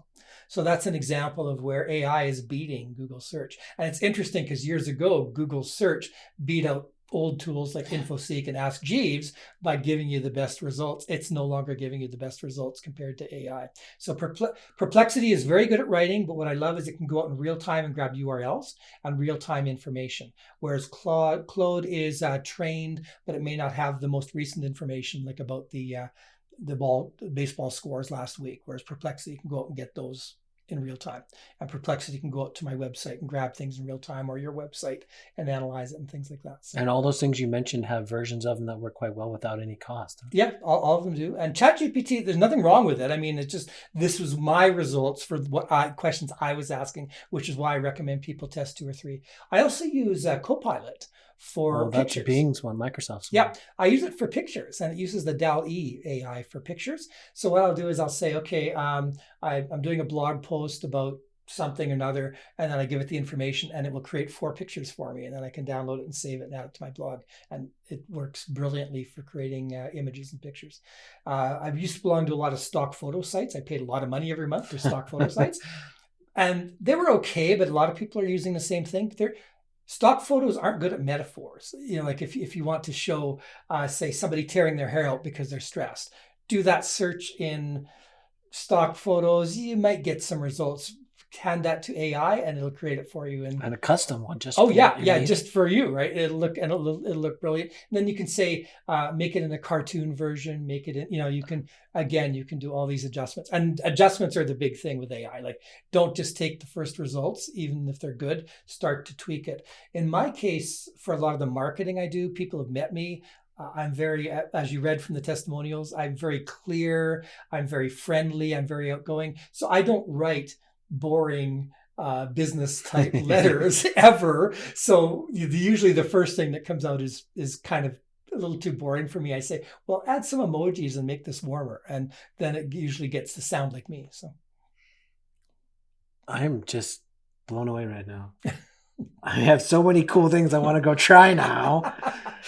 So that's an example of where AI is beating Google search. And it's interesting because years ago, Google search beat out old tools like InfoSeek and Ask Jeeves by giving you the best results. It's no longer giving you the best results compared to AI. So Perplexity is very good at writing, but what I love is it can go out in real time and grab URLs and real-time information. Whereas Claude is trained, but it may not have the most recent information, like about the baseball scores last week. Whereas Perplexity can go out and get those in real time. And Perplexity can go out to my website and grab things in real time, or your website, and analyze it and things like that. So, and all those things you mentioned have versions of them that work quite well without any cost. Yeah, all of them do. And ChatGPT, there's nothing wrong with it. I mean, it's just, this was my results for questions I was asking, which is why I recommend people test 2 or 3. I also use Copilot for that's pictures. Bing's one, Microsoft's one. Yeah, I use it for pictures, and it uses the DALL-E AI for pictures. So what I'll do is I'll say, okay, I'm doing a blog post about something or another, and then I give it the information, and it will create 4 pictures for me, and then I can download it and save it and add it to my blog. And it works brilliantly for creating images and pictures. I've used to belong to a lot of stock photo sites. I paid a lot of money every month for stock photo sites, and they were okay, but a lot of people are using the same thing. Stock photos aren't good at metaphors. Like if you want to show, say, somebody tearing their hair out because they're stressed, do that search in stock photos. You might get some results. Hand that to AI and it'll create it for you. And a custom one just just for you, right? It'll look brilliant. And then you can say, make it in a cartoon version, make it in, you can do all these adjustments. And adjustments are the big thing with AI. Like, don't just take the first results, even if they're good, start to tweak it. In my case, for a lot of the marketing I do, people have met me. I'm very, as you read from the testimonials, I'm very clear. I'm very friendly. I'm very outgoing. So I don't write boring business type letters ever. So usually the first thing that comes out is kind of a little too boring for me, I say, well, add some emojis and make this warmer. And then it usually gets to sound like me. So I'm just blown away right now. I have so many cool things I want to go try now.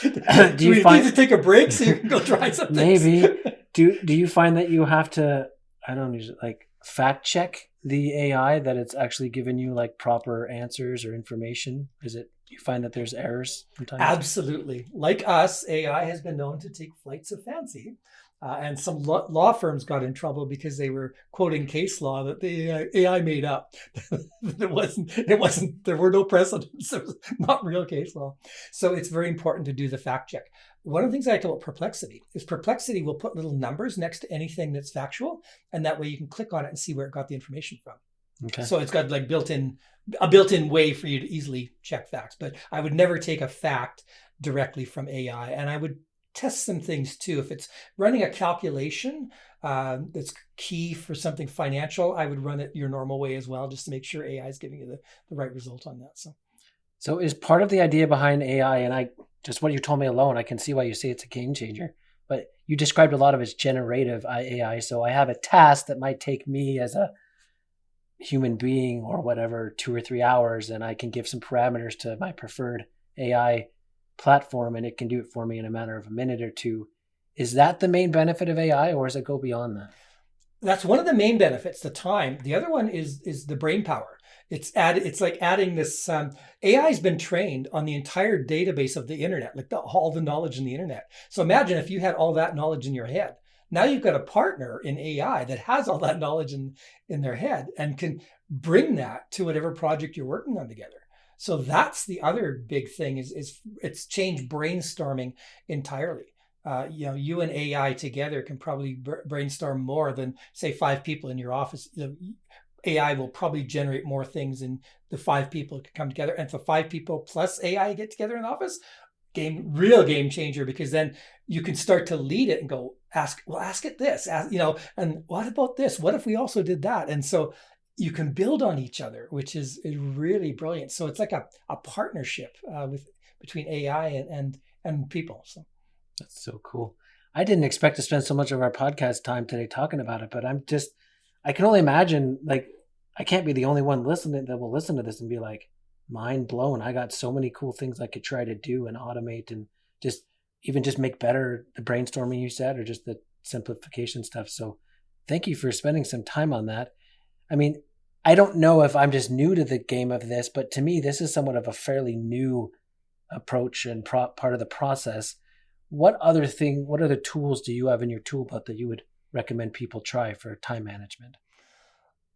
Do you need to take a break so you can go try something? Maybe. Do you find that you have to, I don't know, like fact check the AI that it's actually given you like proper answers or information? You find that there's errors sometimes? Absolutely. Like us, AI has been known to take flights of fancy. And some law firms got in trouble because they were quoting case law that the AI made up. There were no precedents. It was not real case law. So it's very important to do the fact check. One of the things I like about Perplexity is Perplexity will put little numbers next to anything that's factual. And that way you can click on it and see where it got the information from. Okay. So it's got like a built-in way for you to easily check facts. But I would never take a fact directly from AI. And I would test some things too. If it's running a calculation that's key for something financial, I would run it your normal way as well, just to make sure AI is giving you the right result on that. So is part of the idea behind AI, and just what you told me alone, I can see why you say it's a game changer, but you described a lot of it's generative AI. So I have a task that might take me as a human being or whatever, 2 or 3 hours, and I can give some parameters to my preferred AI platform and it can do it for me in a matter of a minute or two. Is that the main benefit of AI, or does it go beyond that? That's one of the main benefits, the time. The other one is the brain power. It's like adding this, AI has been trained on the entire database of the internet, like all the knowledge in the internet. So imagine if you had all that knowledge in your head. Now you've got a partner in AI that has all that knowledge in their head and can bring that to whatever project you're working on together. So that's the other big thing is it's changed brainstorming entirely. You and AI together can probably brainstorm more than say 5 people in your office. AI will probably generate more things than the 5 people can come together. And if the 5 people plus AI get together in the office, real game changer, because then you can start to lead it and go ask it this, and what about this? What if we also did that? And so you can build on each other, which is really brilliant. So it's like a partnership between AI and people. So that's so cool. I didn't expect to spend so much of our podcast time today talking about it, but I can only imagine, like, I can't be the only one that will listen to this and be like, mind blown. I got so many cool things I could try to do and automate and just make better the brainstorming you said, or just the simplification stuff. So thank you for spending some time on that. I mean, I don't know if I'm just new to the game of this, but to me, this is somewhat of a fairly new approach and part of the process. What other tools do you have in your tool belt that you would recommend people try for time management?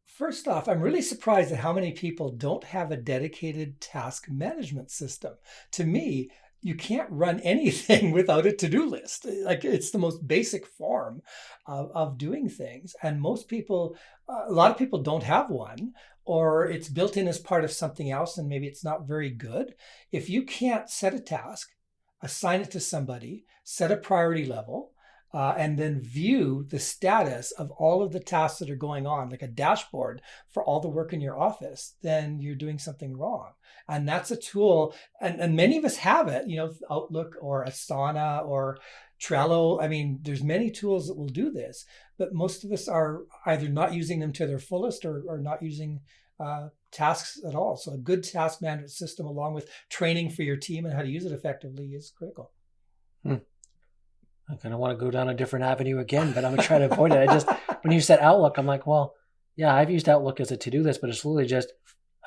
First off, I'm really surprised at how many people don't have a dedicated task management system. To me, you can't run anything without a to-do list. Like, it's the most basic form of doing things. And most people, a lot of people don't have one, or it's built in as part of something else and maybe it's not very good. If you can't set a task, assign it to somebody, set a priority level, and then view the status of all of the tasks that are going on, like a dashboard for all the work in your office, then you're doing something wrong. And that's a tool, and many of us have it, Outlook or Asana or Trello. I mean, there's many tools that will do this, but most of us are either not using them to their fullest or not using tasks at all. So a good task management system, along with training for your team and how to use it effectively, is critical. I kind of want to go down a different avenue again, but I'm going to try to avoid it. When you said Outlook, I'm like, well, yeah, I've used Outlook as a to-do list, but it's literally just,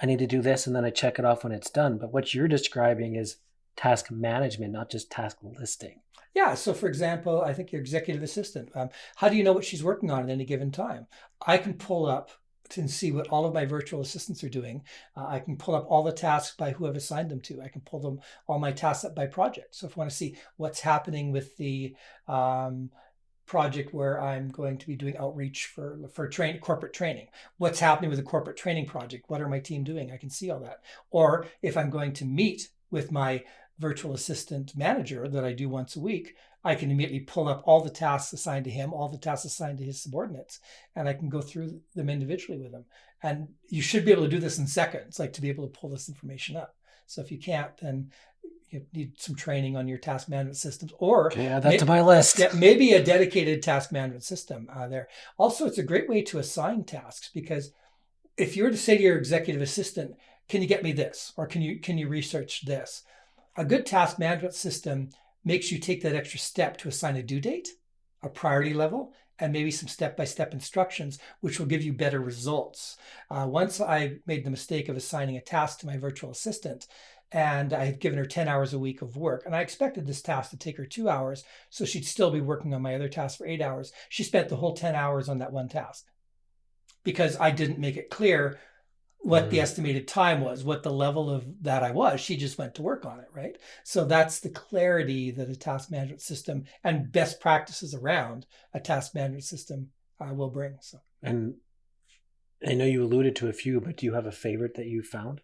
I need to do this and then I check it off when it's done. But what you're describing is task management, not just task listing. Yeah. So for example, I think your executive assistant, how do you know what she's working on at any given time? I can pull up and see what all of my virtual assistants are doing. I can pull up all the tasks by who I've assigned them to. I can pull all my tasks up by project. So if I want to see what's happening with the project where I'm going to be doing outreach for corporate training, what's happening with the corporate training project? What are my team doing? I can see all that. Or if I'm going to meet with my virtual assistant manager that I do once a week, I can immediately pull up all the tasks assigned to him, all the tasks assigned to his subordinates, and I can go through them individually with him. And you should be able to do this in seconds, like to be able to pull this information up. So if you can't, then need some training on your task management systems, or Okay, add that to my list. Yeah, maybe a dedicated task management system there. Also, it's a great way to assign tasks, because if you were to say to your executive assistant, can you get me this? Or can you research this? A good task management system makes you take that extra step to assign a due date, a priority level, and maybe some step-by-step instructions, which will give you better results. Once I made the mistake of assigning a task to my virtual assistant, and I had given her 10 hours a week of work, and I expected this task to take her 2 hours, so she'd still be working on my other task for 8 hours. She spent the whole 10 hours on that one task because I didn't make it clear what the estimated time was, what the level of that I was. She just went to work on it, right? So that's the clarity that a task management system and best practices around a task management system will bring. So, And I know you alluded to a few, but do you have a favorite that you found?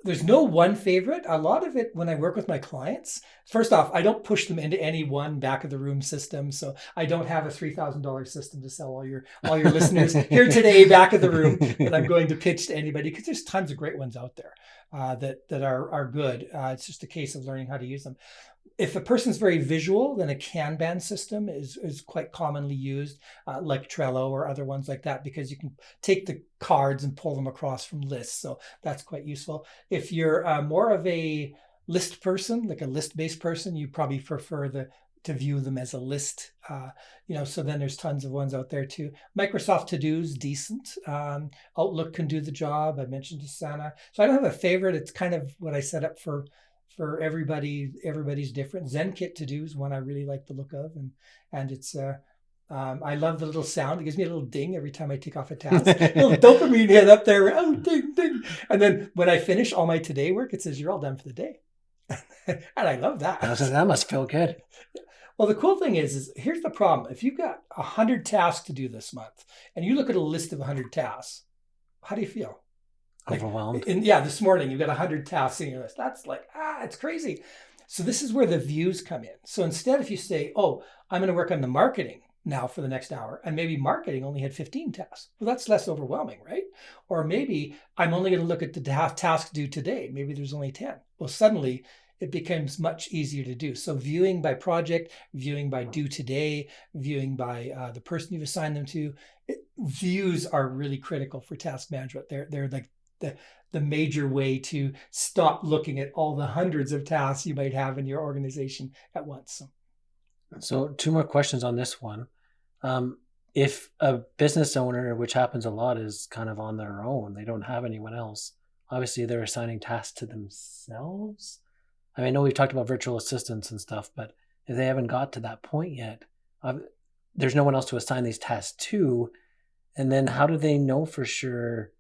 there's no one favorite. A lot of it, when I work with my clients, first off, I don't push them into any one back of the room system. So I don't have a $3,000 system to sell all your listeners here today, back of the room, that I'm going to pitch to anybody, because there's tons of great ones out there that are good. It's just a case of learning how to use them. If a person's very visual, then a Kanban system is quite commonly used, like Trello or other ones like that, because you can take the cards and pull them across from lists. So that's quite useful. If you're more of a list person, like a list-based person, you probably prefer to view them as a list. So then there's tons of ones out there too. Microsoft To-Do's decent. Outlook can do the job. I mentioned Asana. So I don't have a favorite. It's kind of what I set up for everybody. Everybody's different. ZenKit To Do is one I really like the look of, and it's I love the little sound. It gives me a little ding every time I take off a task. Little dopamine hit up there. Oh, ding, ding. And then when I finish all my today work, it says you're all done for the day. And I love that. That must feel good. Well, the cool thing is here's the problem. If you've got 100 tasks to do this month, and you look at a list of 100 tasks, how do you feel? Overwhelmed. This morning you've got 100 tasks in your list. That's like, it's crazy. So this is where the views come in. So instead, if you say, I'm going to work on the marketing now for the next hour, and maybe marketing only had 15 tasks, well, that's less overwhelming, right? Or maybe I'm only going to look at the task due today. Maybe there's only 10. Well, suddenly it becomes much easier to do. So viewing by project, viewing by due today, viewing by the person you've assigned them to, views are really critical for task management. They're like the major way to stop looking at all the hundreds of tasks you might have in your organization at once. So 2 more questions on this one. If a business owner, which happens a lot, is kind of on their own, they don't have anyone else, obviously they're assigning tasks to themselves. I mean, I know we've talked about virtual assistants and stuff, but if they haven't got to that point yet, there's no one else to assign these tasks to. And then how do they know for sure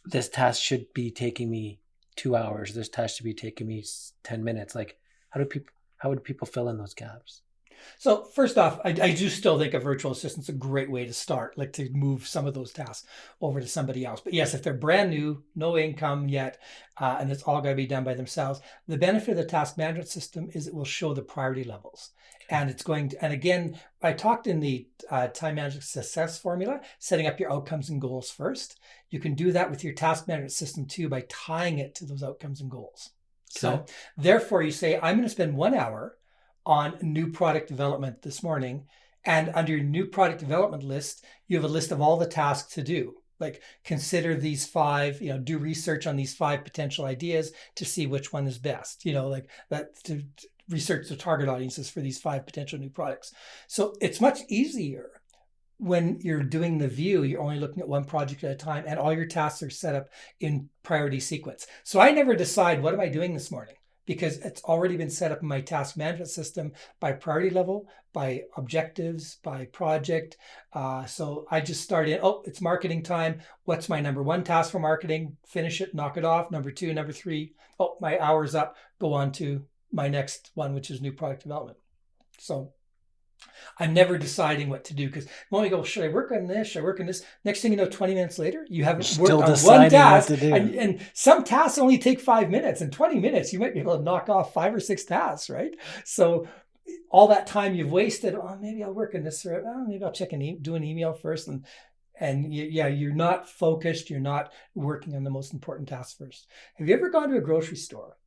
this task should be taking me 2 hours, this task should be taking me 10 minutes? Like, how would people fill in those gaps? So first off, I do still think a virtual assistant's a great way to start, like to move some of those tasks over to somebody else. But yes, if they're brand new, no income yet, and it's all got to be done by themselves, the benefit of the task management system is it will show the priority levels. And it's going to, and again, I talked in the time management success formula, setting up your outcomes and goals first. You can do that with your task management system too, by tying it to those outcomes and goals. Okay. So therefore you say, I'm going to spend 1 hour on new product development this morning. And under your new product development list, you have a list of all the tasks to do. Like consider these 5, do research on these 5 potential ideas to see which one is best, like that, to research the target audiences for these 5 potential new products. So it's much easier when you're doing the view, you're only looking at one project at a time, and all your tasks are set up in priority sequence. So I never decide, what am I doing this morning? Because it's already been set up in my task management system by priority level, by objectives, by project. So I just start in, it's marketing time. What's my number 1 task for marketing? Finish it, knock it off. Number 2, number 3, my hour's up. Go on to my next one, which is new product development. So I'm never deciding what to do, because when we go, should I work on this? Should I work on this? Next thing you know, 20 minutes later, you haven't worked on one task. And some tasks only take 5 minutes, and 20 minutes, you might be able to knock off 5 or 6 tasks, right? So all that time you've wasted, maybe I'll work on this, or maybe I'll check do an email first. And you're not focused. You're not working on the most important tasks first. Have you ever gone to a grocery store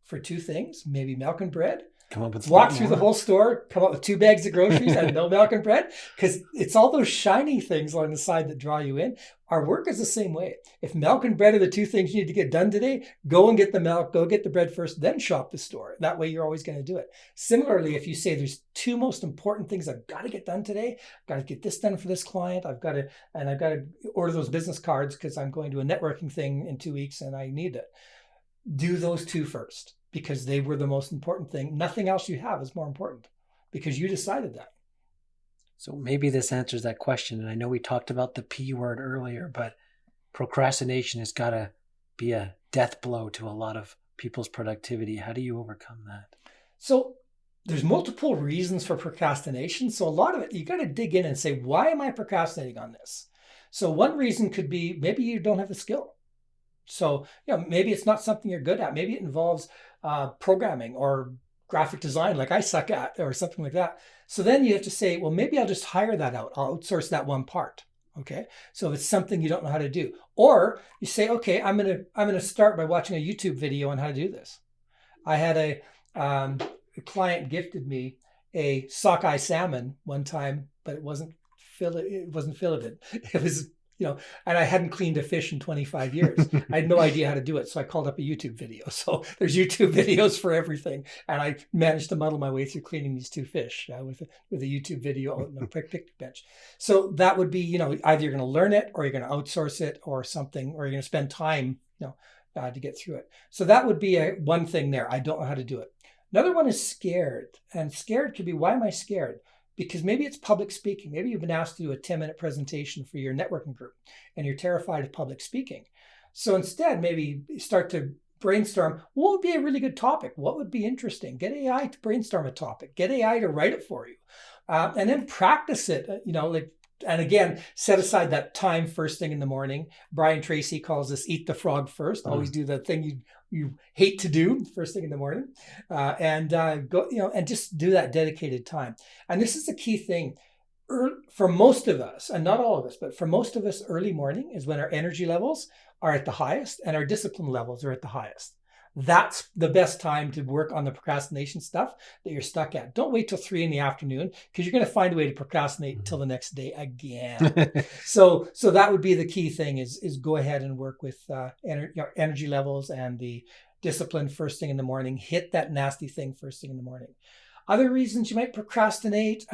for 2 things, maybe milk and bread. Come up with Walk through the whole store, come up with 2 bags of groceries and no milk and bread, because it's all those shiny things along the side that draw you in. Our work is the same way. If milk and bread are the 2 things you need to get done today, go and get the milk, go get the bread first, then shop the store. That way you're always going to do it. Similarly, if you say there's 2 most important things I've got to get done today, I've got to get this done for this client, I've got to order those business cards because I'm going to a networking thing in 2 weeks and I need it. Do those 2 first, because they were the most important thing. Nothing else you have is more important because you decided that. So maybe this answers that question. And I know we talked about the P word earlier, but procrastination has got to be a death blow to a lot of people's productivity. How do you overcome that? So there's multiple reasons for procrastination. So a lot of it, you got to dig in and say, why am I procrastinating on this? So one reason could be maybe you don't have the skill. So, maybe it's not something you're good at. Maybe it involves programming or graphic design like I suck at or something like that. So then you have to say, well, maybe I'll just hire that out. I'll outsource that one part. Okay. So if it's something you don't know how to do, or you say, okay, I'm going to start by watching a YouTube video on how to do this. I had a client gifted me a sockeye salmon one time, but it wasn't filleted. It was, and I hadn't cleaned a fish in 25 years. I had no idea how to do it. So I called up a YouTube video. So there's YouTube videos for everything. And I managed to muddle my way through cleaning these 2 fish with a YouTube video on a picnic bench. So that would be, either you're going to learn it or you're going to outsource it or something, or you're going to spend time, to get through it. So that would be one thing there. I don't know how to do it. Another one is scared. And scared could be, why am I scared? Because maybe it's public speaking. Maybe you've been asked to do a 10-minute presentation for your networking group and you're terrified of public speaking. So instead, maybe start to brainstorm, what would be a really good topic? What would be interesting? Get AI to brainstorm a topic. Get AI to write it for you. And then practice it, and again, set aside that time first thing in the morning. Brian Tracy calls this eat the frog first. Always do the thing you hate to do first thing in the morning, and go, and just do that dedicated time. And this is the key thing for most of us, and not all of us, but for most of us, early morning is when our energy levels are at the highest and our discipline levels are at the highest. That's the best time to work on the procrastination stuff that you're stuck at. Don't wait till 3 p.m, because you're going to find a way to procrastinate until the next day again. So that would be the key thing is go ahead and work with energy levels and the discipline first thing in the morning. Hit that nasty thing first thing in the morning. Other reasons you might procrastinate,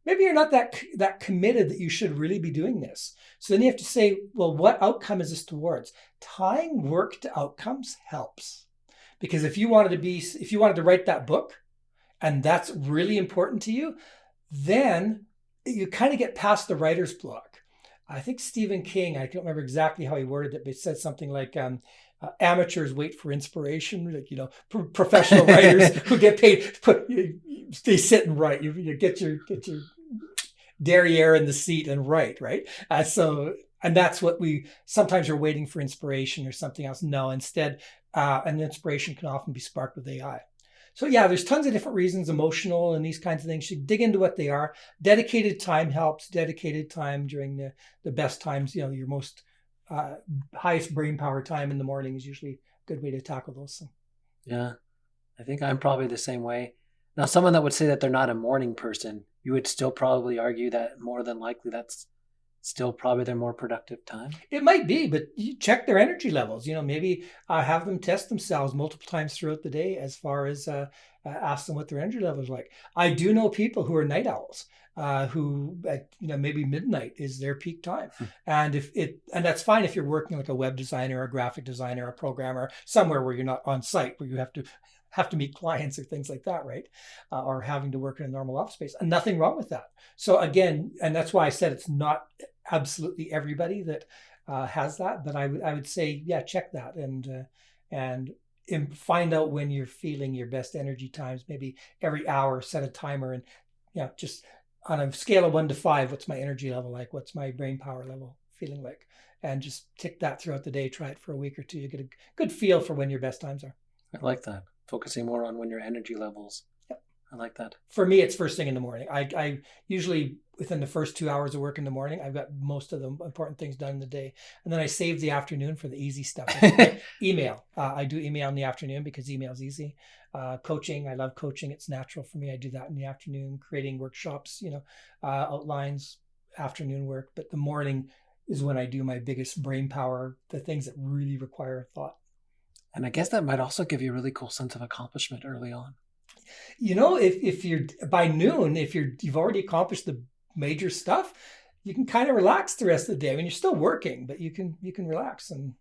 maybe you're not that committed that you should really be doing this. So then you have to say, well, what outcome is this towards? Tying work to outcomes helps. Because if you wanted to write that book, and that's really important to you, then you kind of get past the writer's block. I think Stephen King, I don't remember exactly how he worded it, but it said something like, amateurs wait for inspiration, professional writers who get paid, they sit and write. You get your derriere in the seat and write, right? And that's what sometimes you're waiting for inspiration or something else. No, instead, an inspiration can often be sparked with AI. So yeah, there's tons of different reasons, emotional and these kinds of things. You dig into what they are. Dedicated time helps. Dedicated time during the best times, your most highest brain power time in the morning is usually a good way to tackle those things. Yeah, I think I'm probably the same way. Now, someone that would say that they're not a morning person, you would still probably argue that more than likely that's still probably their more productive time. It might be, but you check their energy levels. Maybe have them test themselves multiple times throughout the day as far as ask them what their energy levels are like. I do know people who are night owls. Who maybe midnight is their peak time, and that's fine if you're working like a web designer, a graphic designer, a programmer, somewhere where you're not on site, where you have to meet clients or things like that, right? Or having to work in a normal office space, and nothing wrong with that. So again, and that's why I said it's not absolutely everybody that has that, but I would say, yeah, check that and find out when you're feeling your best energy times. Maybe every hour, set a timer, and just on a scale of 1 to 5, what's my energy level like? What's my brain power level feeling like? And just tick that throughout the day. Try it for a week or two. You get a good feel for when your best times are. I like that. Focusing more on when your energy levels I like that. For me, it's first thing in the morning. I usually, within the first 2 hours of work in the morning, I've got most of the important things done in the day. And then I save the afternoon for the easy stuff. Like email. I do email in the afternoon because email is easy. Coaching. I love coaching. It's natural for me. I do that in the afternoon, creating workshops, outlines, afternoon work. But the morning is when I do my biggest brain power, the things that really require thought. And I guess that might also give you a really cool sense of accomplishment early on. If you're by noon, if you've already accomplished the major stuff, you can kind of relax the rest of the day. I mean, you're still working, but you can relax and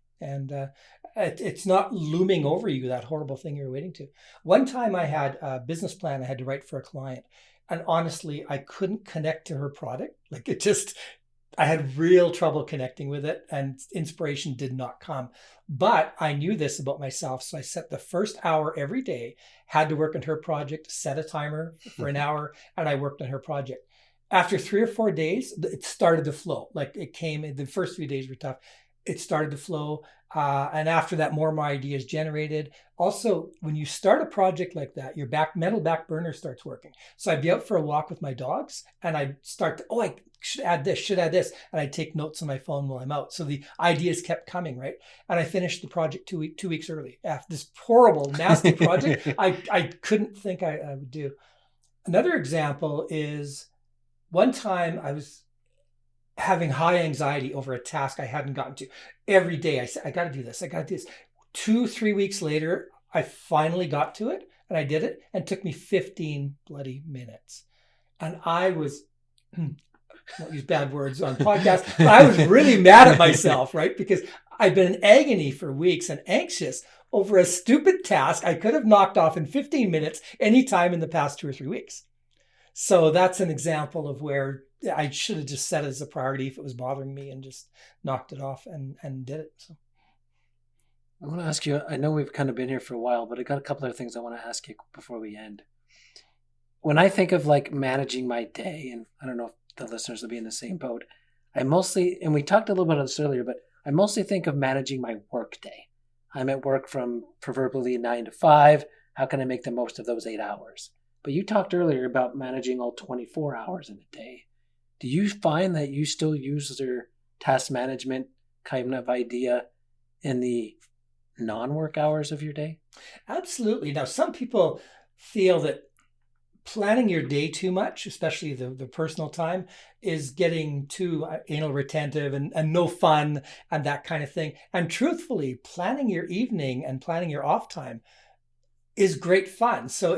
it's not looming over you, that horrible thing you're waiting to. One time I had a business plan I had to write for a client, and honestly, I couldn't connect to her product. Like I had real trouble connecting with it, and inspiration did not come. But I knew this about myself. So I set the first hour every day, had to work on her project, set a timer for an hour, and I worked on her project. After 3 or 4 days, it started to flow. Like it came, the first few days were tough. It started to flow. And after that, more and more ideas generated. Also, when you start a project like that, your mental back burner starts working. So I'd be out for a walk with my dogs and I'd start to, I should add this. And I'd take notes on my phone while I'm out. So the ideas kept coming, right? And I finished the project 2 weeks early. After this horrible, nasty project, I couldn't think I would do. Another example is one time I was having high anxiety over a task I hadn't gotten to. Every day I said, I got to do this. 2-3 weeks later, I finally got to it and I did it, and it took me 15 bloody minutes. And I was, I won't use bad words on podcasts, but I was really mad at myself, right? Because I'd been in agony for weeks and anxious over a stupid task I could have knocked off in 15 minutes anytime in the past 2 or 3 weeks. So that's an example of where I should have just set it as a priority if it was bothering me and just knocked it off and did it. So I want to ask you, I know we've kind of been here for a while, but I got a couple of things I want to ask you before we end. When I think of like managing my day, and I don't know if the listeners will be in the same boat, I mostly, and we talked a little bit of this earlier, but I mostly think of managing my work day. I'm at work from proverbially 9 to 5. How can I make the most of those 8 hours? But you talked earlier about managing all 24 hours in a day. Do you find that you still use your task management kind of idea in the non-work hours of your day? Absolutely. Now, some people feel that planning your day too much, especially the personal time, is getting too anal retentive and no fun and that kind of thing. And truthfully, planning your evening and planning your off time is great fun. So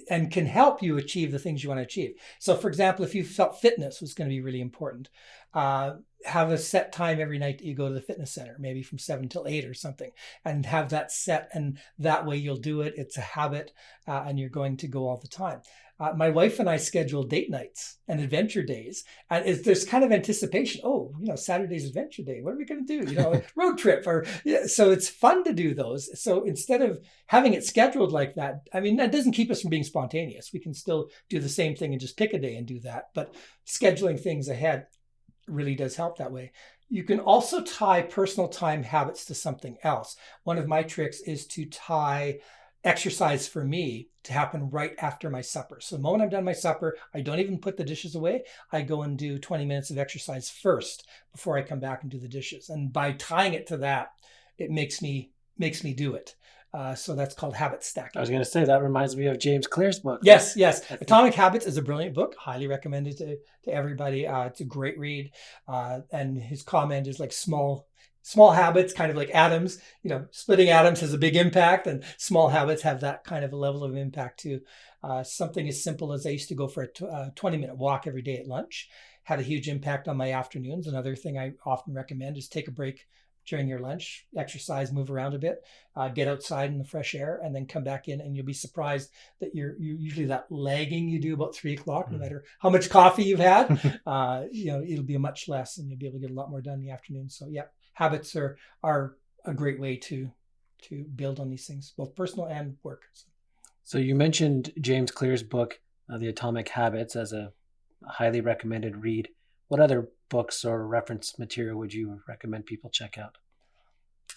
and can help you achieve the things you want to achieve. So for example, if you felt fitness was going to be really important, have a set time every night that you go to the fitness center, maybe from 7 till 8 or something, and have that set. And that way you'll do it. It's a habit and you're going to go all the time. My wife and I schedule date nights and adventure days. And there's kind of anticipation. Oh, Saturday's adventure day. What are we going to do? A road trip. So it's fun to do those. So instead of having it scheduled like that, I mean, that doesn't keep us from being spontaneous. We can still do the same thing and just pick a day and do that. But scheduling things ahead really does help that way. You can also tie personal time habits to something else. One of my tricks is to tie exercise for me to happen right after my supper. So the moment I'm done my supper, I don't even put the dishes away. I go and do 20 minutes of exercise first before I come back and do the dishes. And by tying it to that, it makes me do it. So that's called habit stacking. I was going to say, that reminds me of James Clear's book. Yes. Atomic Habits is a brilliant book. Highly recommended to everybody. It's a great read. And his comment is like small habits, kind of like atoms. Splitting atoms has a big impact, and small habits have that kind of a level of impact too. Something as simple as I used to go for a 20-minute walk every day at lunch. Had a huge impact on my afternoons. Another thing I often recommend is take a break during your lunch, exercise, move around a bit, get outside in the fresh air, and then come back in, and you'll be surprised that you're usually that lagging you do about 3 o'clock, no matter how much coffee you've had, it'll be much less, and you'll be able to get a lot more done in the afternoon. So yeah, habits are a great way to build on these things, both personal and work. So you mentioned James Clear's book, The Atomic Habits, as a highly recommended read. What other books or reference material would you recommend people check out?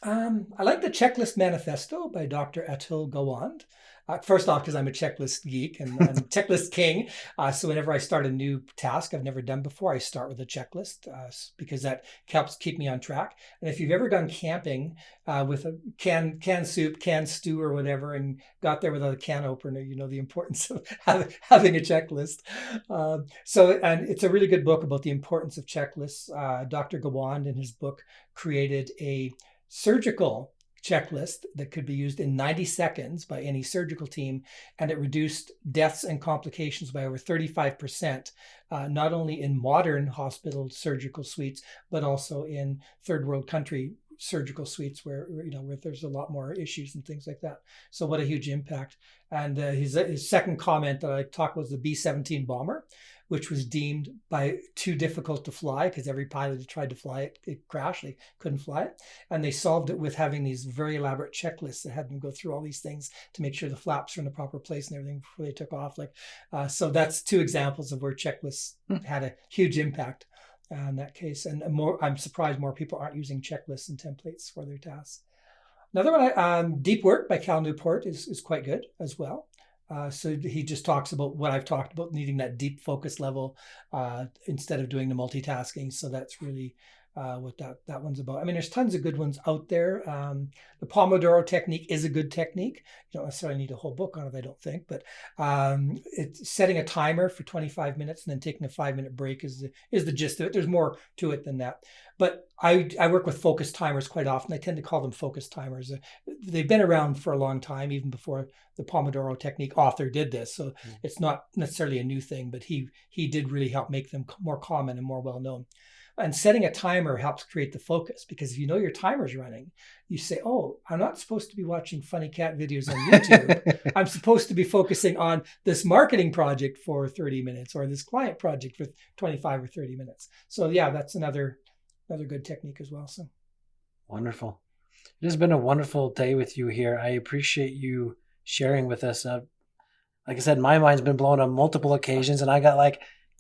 I like the Checklist Manifesto by Dr. Atul Gawande. First off, because I'm a checklist geek and I'm checklist king. So whenever I start a new task I've never done before, I start with a checklist because that helps keep me on track. And if you've ever gone camping with a canned soup, canned stew or whatever, and got there without a can opener, you know the importance of having a checklist. And it's a really good book about the importance of checklists. Dr. Gawande in his book created a surgical checklist that could be used in 90 seconds by any surgical team, and it reduced deaths and complications by over 35%, not only in modern hospital surgical suites, but also in third world country surgical suites where there's a lot more issues and things like that. So what a huge impact. And his second comment that I talked was the B-17 bomber, which was deemed by too difficult to fly because every pilot who tried to fly it, it crashed. They couldn't fly it. And they solved it with having these very elaborate checklists that had them go through all these things to make sure the flaps are in the proper place and everything before they took off. So that's two examples of where checklists had a huge impact in that case. And I'm surprised more people aren't using checklists and templates for their tasks. Another one, Deep Work by Cal Newport is quite good as well. So he just talks about what I've talked about, needing that deep focus level instead of doing the multitasking. So that's really what that one's about. I mean, there's tons of good ones out there. The Pomodoro technique is a good technique. You don't necessarily need a whole book on it, I don't think, but it's setting a timer for 25 minutes and then taking a 5-minute break is the gist of it. There's more to it than that. But I work with focus timers quite often. I tend to call them focus timers. They've been around for a long time, even before the Pomodoro technique author did this. So it's not necessarily a new thing, but he did really help make them more common and more well-known. And setting a timer helps create the focus, because if you know your timer's running, you say, oh, I'm not supposed to be watching funny cat videos on YouTube. I'm supposed to be focusing on this marketing project for 30 minutes or this client project for 25 or 30 minutes. So yeah, that's another good technique as well. So wonderful. It has been a wonderful day with you here. I appreciate you sharing with us. Like I said, my mind's been blown on multiple occasions, and I got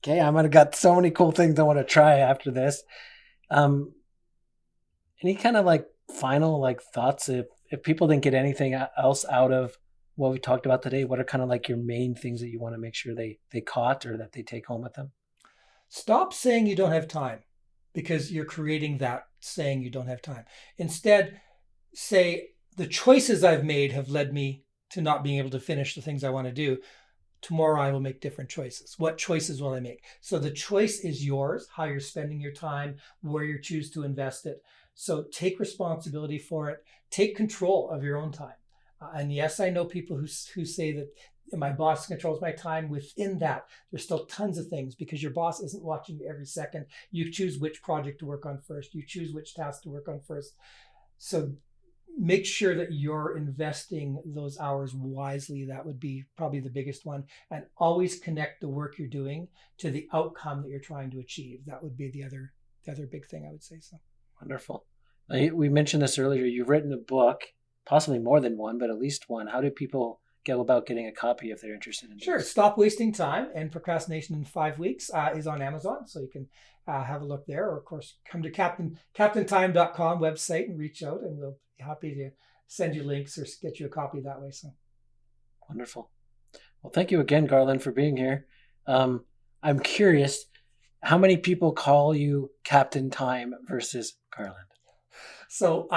okay, I'm gonna got so many cool things I want to try after this. Any kind of final thoughts? If people didn't get anything else out of what we talked about today, what are kind of your main things that you want to make sure they caught or that they take home with them? Stop saying you don't have time, because you're creating that saying you don't have time. Instead, say the choices I've made have led me to not being able to finish the things I want to do. Tomorrow I will make different choices. What choices will I make? So the choice is yours, how you're spending your time, where you choose to invest it. So take responsibility for it. Take control of your own time. And yes, I know people who say that my boss controls my time. Within that, there's still tons of things, because your boss isn't watching you every second. You choose which project to work on first. You choose which task to work on first. So make sure that you're investing those hours wisely. That would be probably the biggest one. And always connect the work you're doing to the outcome that you're trying to achieve. That would be the other big thing I would say. So wonderful. We mentioned this earlier. You've written a book, possibly more than one, but at least one. How do people go about getting a copy if they're interested in Sure. Stop Wasting Time and Procrastination in 5 Weeks is on Amazon. So you can have a look there. Or, of course, come to captaintime.com website and reach out, and we'll be happy to send you links or get you a copy that way. So wonderful. Well, thank you again, Garland, for being here. I'm curious, how many people call you Captain Time versus Garland? So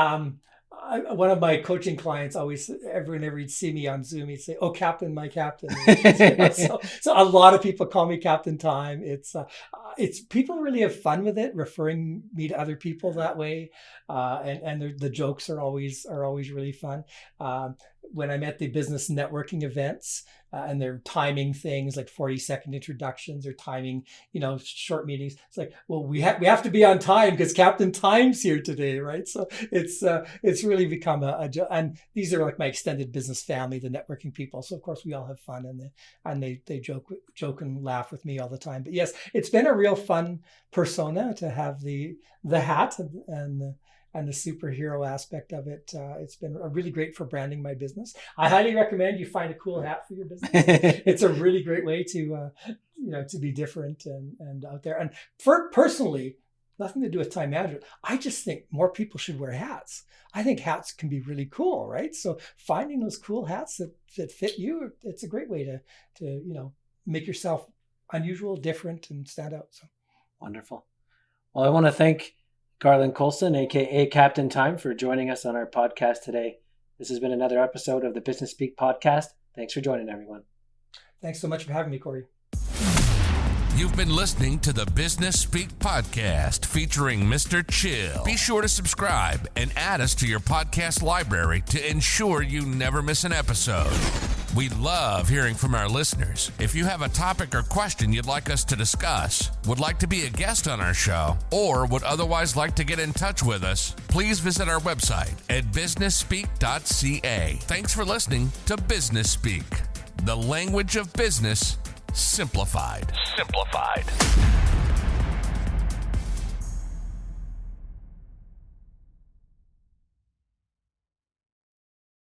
one of my coaching clients always, whenever he'd see me on Zoom, he'd say, "Oh, Captain, my Captain." So a lot of people call me Captain Time. It's people really have fun with it, referring me to other people that way, and the jokes are always really fun. When I'm at the business networking events, and they're timing things like 40-second introductions or timing, short meetings. It's like, well, we have to be on time because Captain Time's here today, right? So it's really become and these are like my extended business family, the networking people. So of course we all have fun, and they joke and laugh with me all the time. But yes, it's been a real fun persona to have the hat and the superhero aspect of it. It's been really great for branding my business. I highly recommend you find a cool hat for your business. It's a really great way to be different and out there. And personally, nothing to do with time management. I just think more people should wear hats. I think hats can be really cool, right? So finding those cool hats that fit you, it's a great way to make yourself unusual, different, and stand out. So wonderful. Well, I want to thank Garland Coulson, aka Captain Time, for joining us on our podcast today. This has been another episode of the BusinessSpeak Podcast. Thanks for joining, everyone. Thanks so much for having me, Corey. You've been listening to the BusinessSpeak Podcast featuring Mr. Chill. Be sure to subscribe and add us to your podcast library to ensure you never miss an episode. We love hearing from our listeners. If you have a topic or question you'd like us to discuss, would like to be a guest on our show, or would otherwise like to get in touch with us, please visit our website at businessspeak.ca. Thanks for listening to Business Speak, the language of business simplified.